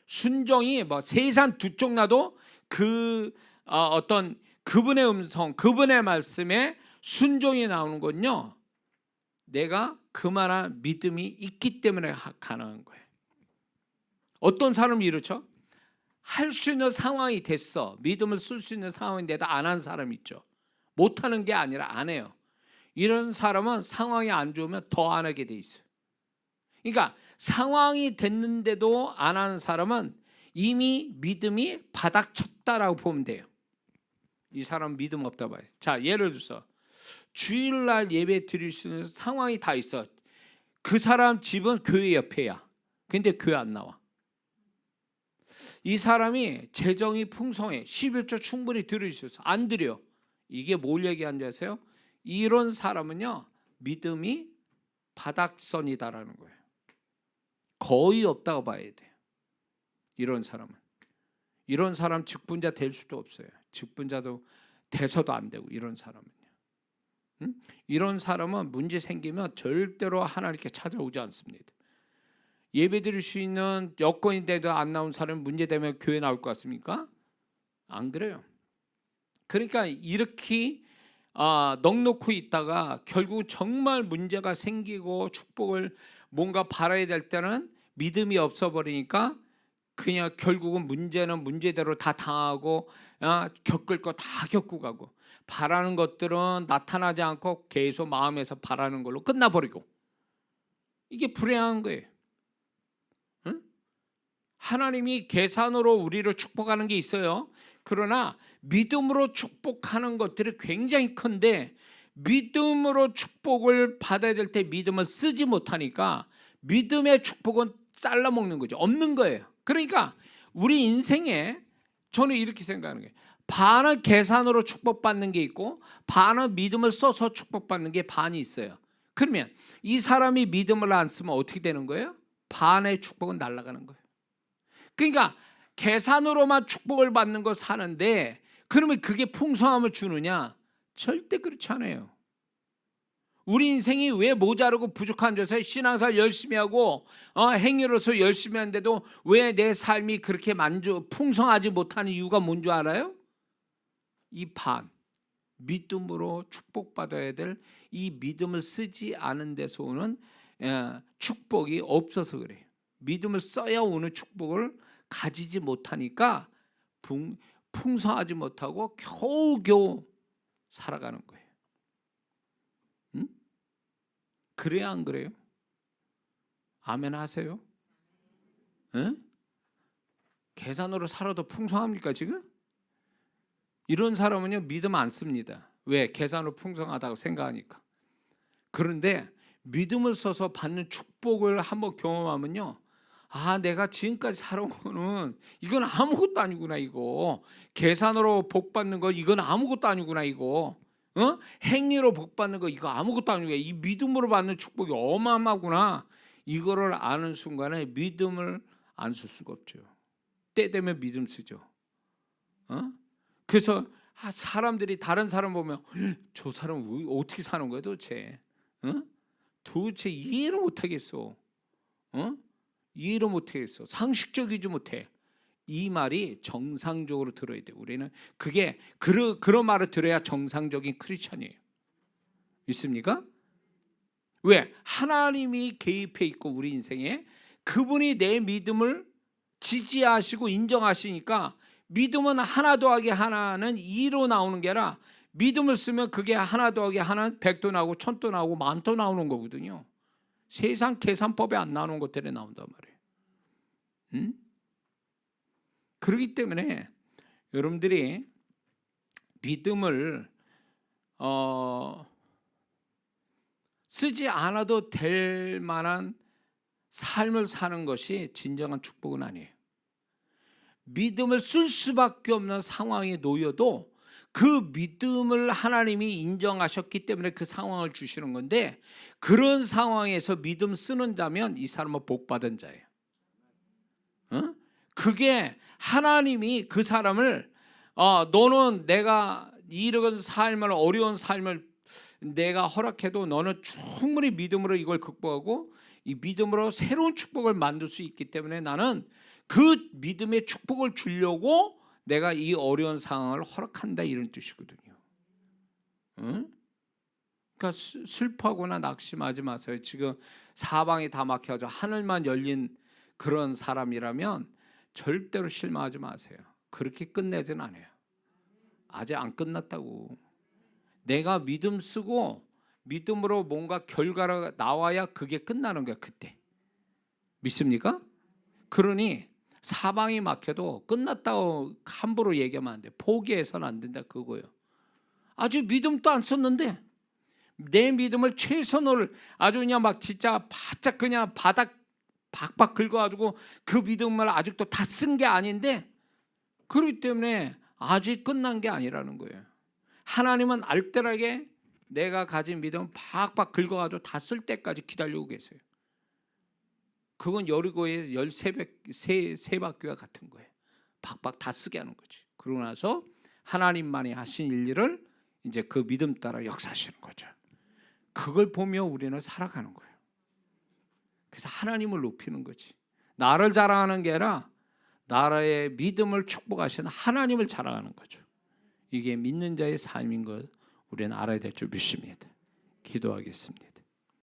순종이 뭐 세상 두 쪽 나도 어떤 그분의 음성, 그분의 말씀에 순종이 나오는 건요, 내가 그만한 믿음이 있기 때문에 가능한 거예요. 어떤 사람이 이렇죠? 할 수 있는 상황이 됐어. 믿음을 쓸 수 있는 상황인데도 안 한 사람 있죠. 못하는 게 아니라 안 해요. 이런 사람은 상황이 안 좋으면 더 안 하게 돼 있어요. 그러니까 상황이 됐는데도 안 하는 사람은 이미 믿음이 바닥쳤다라고 보면 돼요. 이 사람 믿음 없다 봐요. 자, 예를 들어서 주일날 예배 드릴 수 있는 상황이 다 있어. 그 사람 집은 교회 옆에야. 근데 교회 안 나와. 이 사람이 재정이 풍성해. 11조 충분히 드릴 수 있어. 안 드려. 이게 뭘 얘기하는 줄 아세요? 이런 사람은요, 믿음이 바닥선이다라는 거예요. 거의 없다고 봐야 돼요. 이런 사람은. 이런 사람 직분자 될 수도 없어요. 직분자도 돼서도 안 되고, 이런 사람은요. 이런 사람은 문제 생기면 절대로 하나님께 찾아오지 않습니다. 예배 드릴 수 있는 여건인데도 안 나온 사람은 문제되면 교회 나올 것 같습니까? 안 그래요. 그러니까 이렇게 넉넉히 있다가 결국 정말 문제가 생기고 축복을 뭔가 바라야 될 때는 믿음이 없어 버리니까 그냥 결국은 문제는 문제대로 다 당하고, 겪을 거 다 겪고 가고, 바라는 것들은 나타나지 않고 계속 마음에서 바라는 걸로 끝나버리고, 이게 불행한 거예요. 응? 하나님이 계산으로 우리를 축복하는 게 있어요. 그러나 믿음으로 축복하는 것들이 굉장히 큰데, 믿음으로 축복을 받아야 될 때 믿음을 쓰지 못하니까 믿음의 축복은 잘라먹는 거죠. 없는 거예요. 그러니까 우리 인생에 저는 이렇게 생각하는 거예요. 반은 계산으로 축복받는 게 있고, 반은 믿음을 써서 축복받는 게 반이 있어요. 그러면 이 사람이 믿음을 안 쓰면 어떻게 되는 거예요? 반의 축복은 날아가는 거예요. 그러니까 계산으로만 축복을 받는 거 사는데, 그러면 그게 풍성함을 주느냐? 절대 그렇지 않아요. 우리 인생이 왜 모자르고 부족한 줄 아세요? 신앙생활 열심히 하고 행위로서 열심히 하는데도 왜 내 삶이 그렇게 풍성하지 못하는 이유가 뭔 줄 알아요? 이 반, 믿음으로 축복받아야 될 이 믿음을 쓰지 않은 데서 오는 축복이 없어서 그래요. 믿음을 써야 오는 축복을 가지지 못하니까 풍성하지 못하고 겨우겨우 살아가는 거예요. 응? 그래야 안 그래요? 아멘 하세요? 응? 계산으로 살아도 풍성합니까 지금? 이런 사람은요, 믿음 안 씁니다. 왜? 계산으로 풍성하다고 생각하니까. 그런데 믿음을 써서 받는 축복을 한번 경험하면요, 내가 지금까지 살아온 거는 이건 아무것도 아니구나, 이거. 계산으로 복 받는 거 이건 아무것도 아니구나, 이거. 행위로 복 받는 거 이거 아무것도 아니구나. 이 믿음으로 받는 축복이 어마어마하구나. 이거를 아는 순간에 믿음을 안 쓸 수가 없죠. 때 되면 믿음 쓰죠. 그래서 사람들이 다른 사람 보면 저 사람 어떻게 사는 거야 도대체? 도대체 이해를 못하겠어. 이해를 못하겠어. 상식적이지 못해. 이 말이 정상적으로 들어야 돼. 우리는 그게 그런 말을 들어야 정상적인 크리스천이에요. 있습니까? 왜? 하나님이 개입해 있고 우리 인생에 그분이 내 믿음을 지지하시고 인정하시니까 믿음은 하나 더하기 하나는 2로 나오는 게 아니라 믿음을 쓰면 그게 하나 더하기 하나는 100도 나오고 1000도 나오고 10,000도 나오는 거거든요. 세상 계산법에 안 나오는 것들이 나온단 말이에요. 그렇기 때문에 여러분들이 믿음을 쓰지 않아도 될 만한 삶을 사는 것이 진정한 축복은 아니에요. 믿음을 쓸 수밖에 없는 상황에 놓여도 그 믿음을 하나님이 인정하셨기 때문에 그 상황을 주시는 건데, 그런 상황에서 믿음 쓰는 자면 이 사람은 복받은 자예요. 그게 하나님이 그 사람을 너는 내가 이런 삶을, 어려운 삶을 내가 허락해도 너는 충분히 믿음으로 이걸 극복하고 이 믿음으로 새로운 축복을 만들 수 있기 때문에 나는 그 믿음의 축복을 주려고 내가 이 어려운 상황을 허락한다, 이런 뜻이거든요. 그러니까 슬퍼하거나 낙심하지 마세요. 지금 사방이 다 막혀서 하늘만 열린 그런 사람이라면 절대로 실망하지 마세요. 그렇게 끝내진 않아요. 아직 안 끝났다고. 내가 믿음 쓰고 믿음으로 뭔가 결과가 나와야 그게 끝나는 거야. 그때 믿습니까? 그러니 사방이 막혀도 끝났다고 함부로 얘기하면 안 돼. 포기해서는 안 된다, 그거예요. 아주 믿음도 안 썼는데 내 믿음을 최선을 아주 그냥 막 진짜 바짝 그냥 바닥 박박 긁어가지고 그 믿음을 아직도 다 쓴 게 아닌데, 그렇기 때문에 아직 끝난 게 아니라는 거예요. 하나님은 알뜰하게 내가 가진 믿음을 박박 긁어가지고 다 쓸 때까지 기다리고 계세요. 그건 여리고의 13바퀴와 같은 거예요. 박박 다 쓰게 하는 거지. 그러고 나서 하나님만이 하신 일을 이제 그 믿음 따라 역사하시는 거죠. 그걸 보며 우리는 살아가는 거예요. 그래서 하나님을 높이는 거지. 나를 자랑하는 게 아니라 나라의 믿음을 축복하시는 하나님을 자랑하는 거죠. 이게 믿는 자의 삶인 것 우리는 알아야 될 줄 믿습니다. 기도하겠습니다.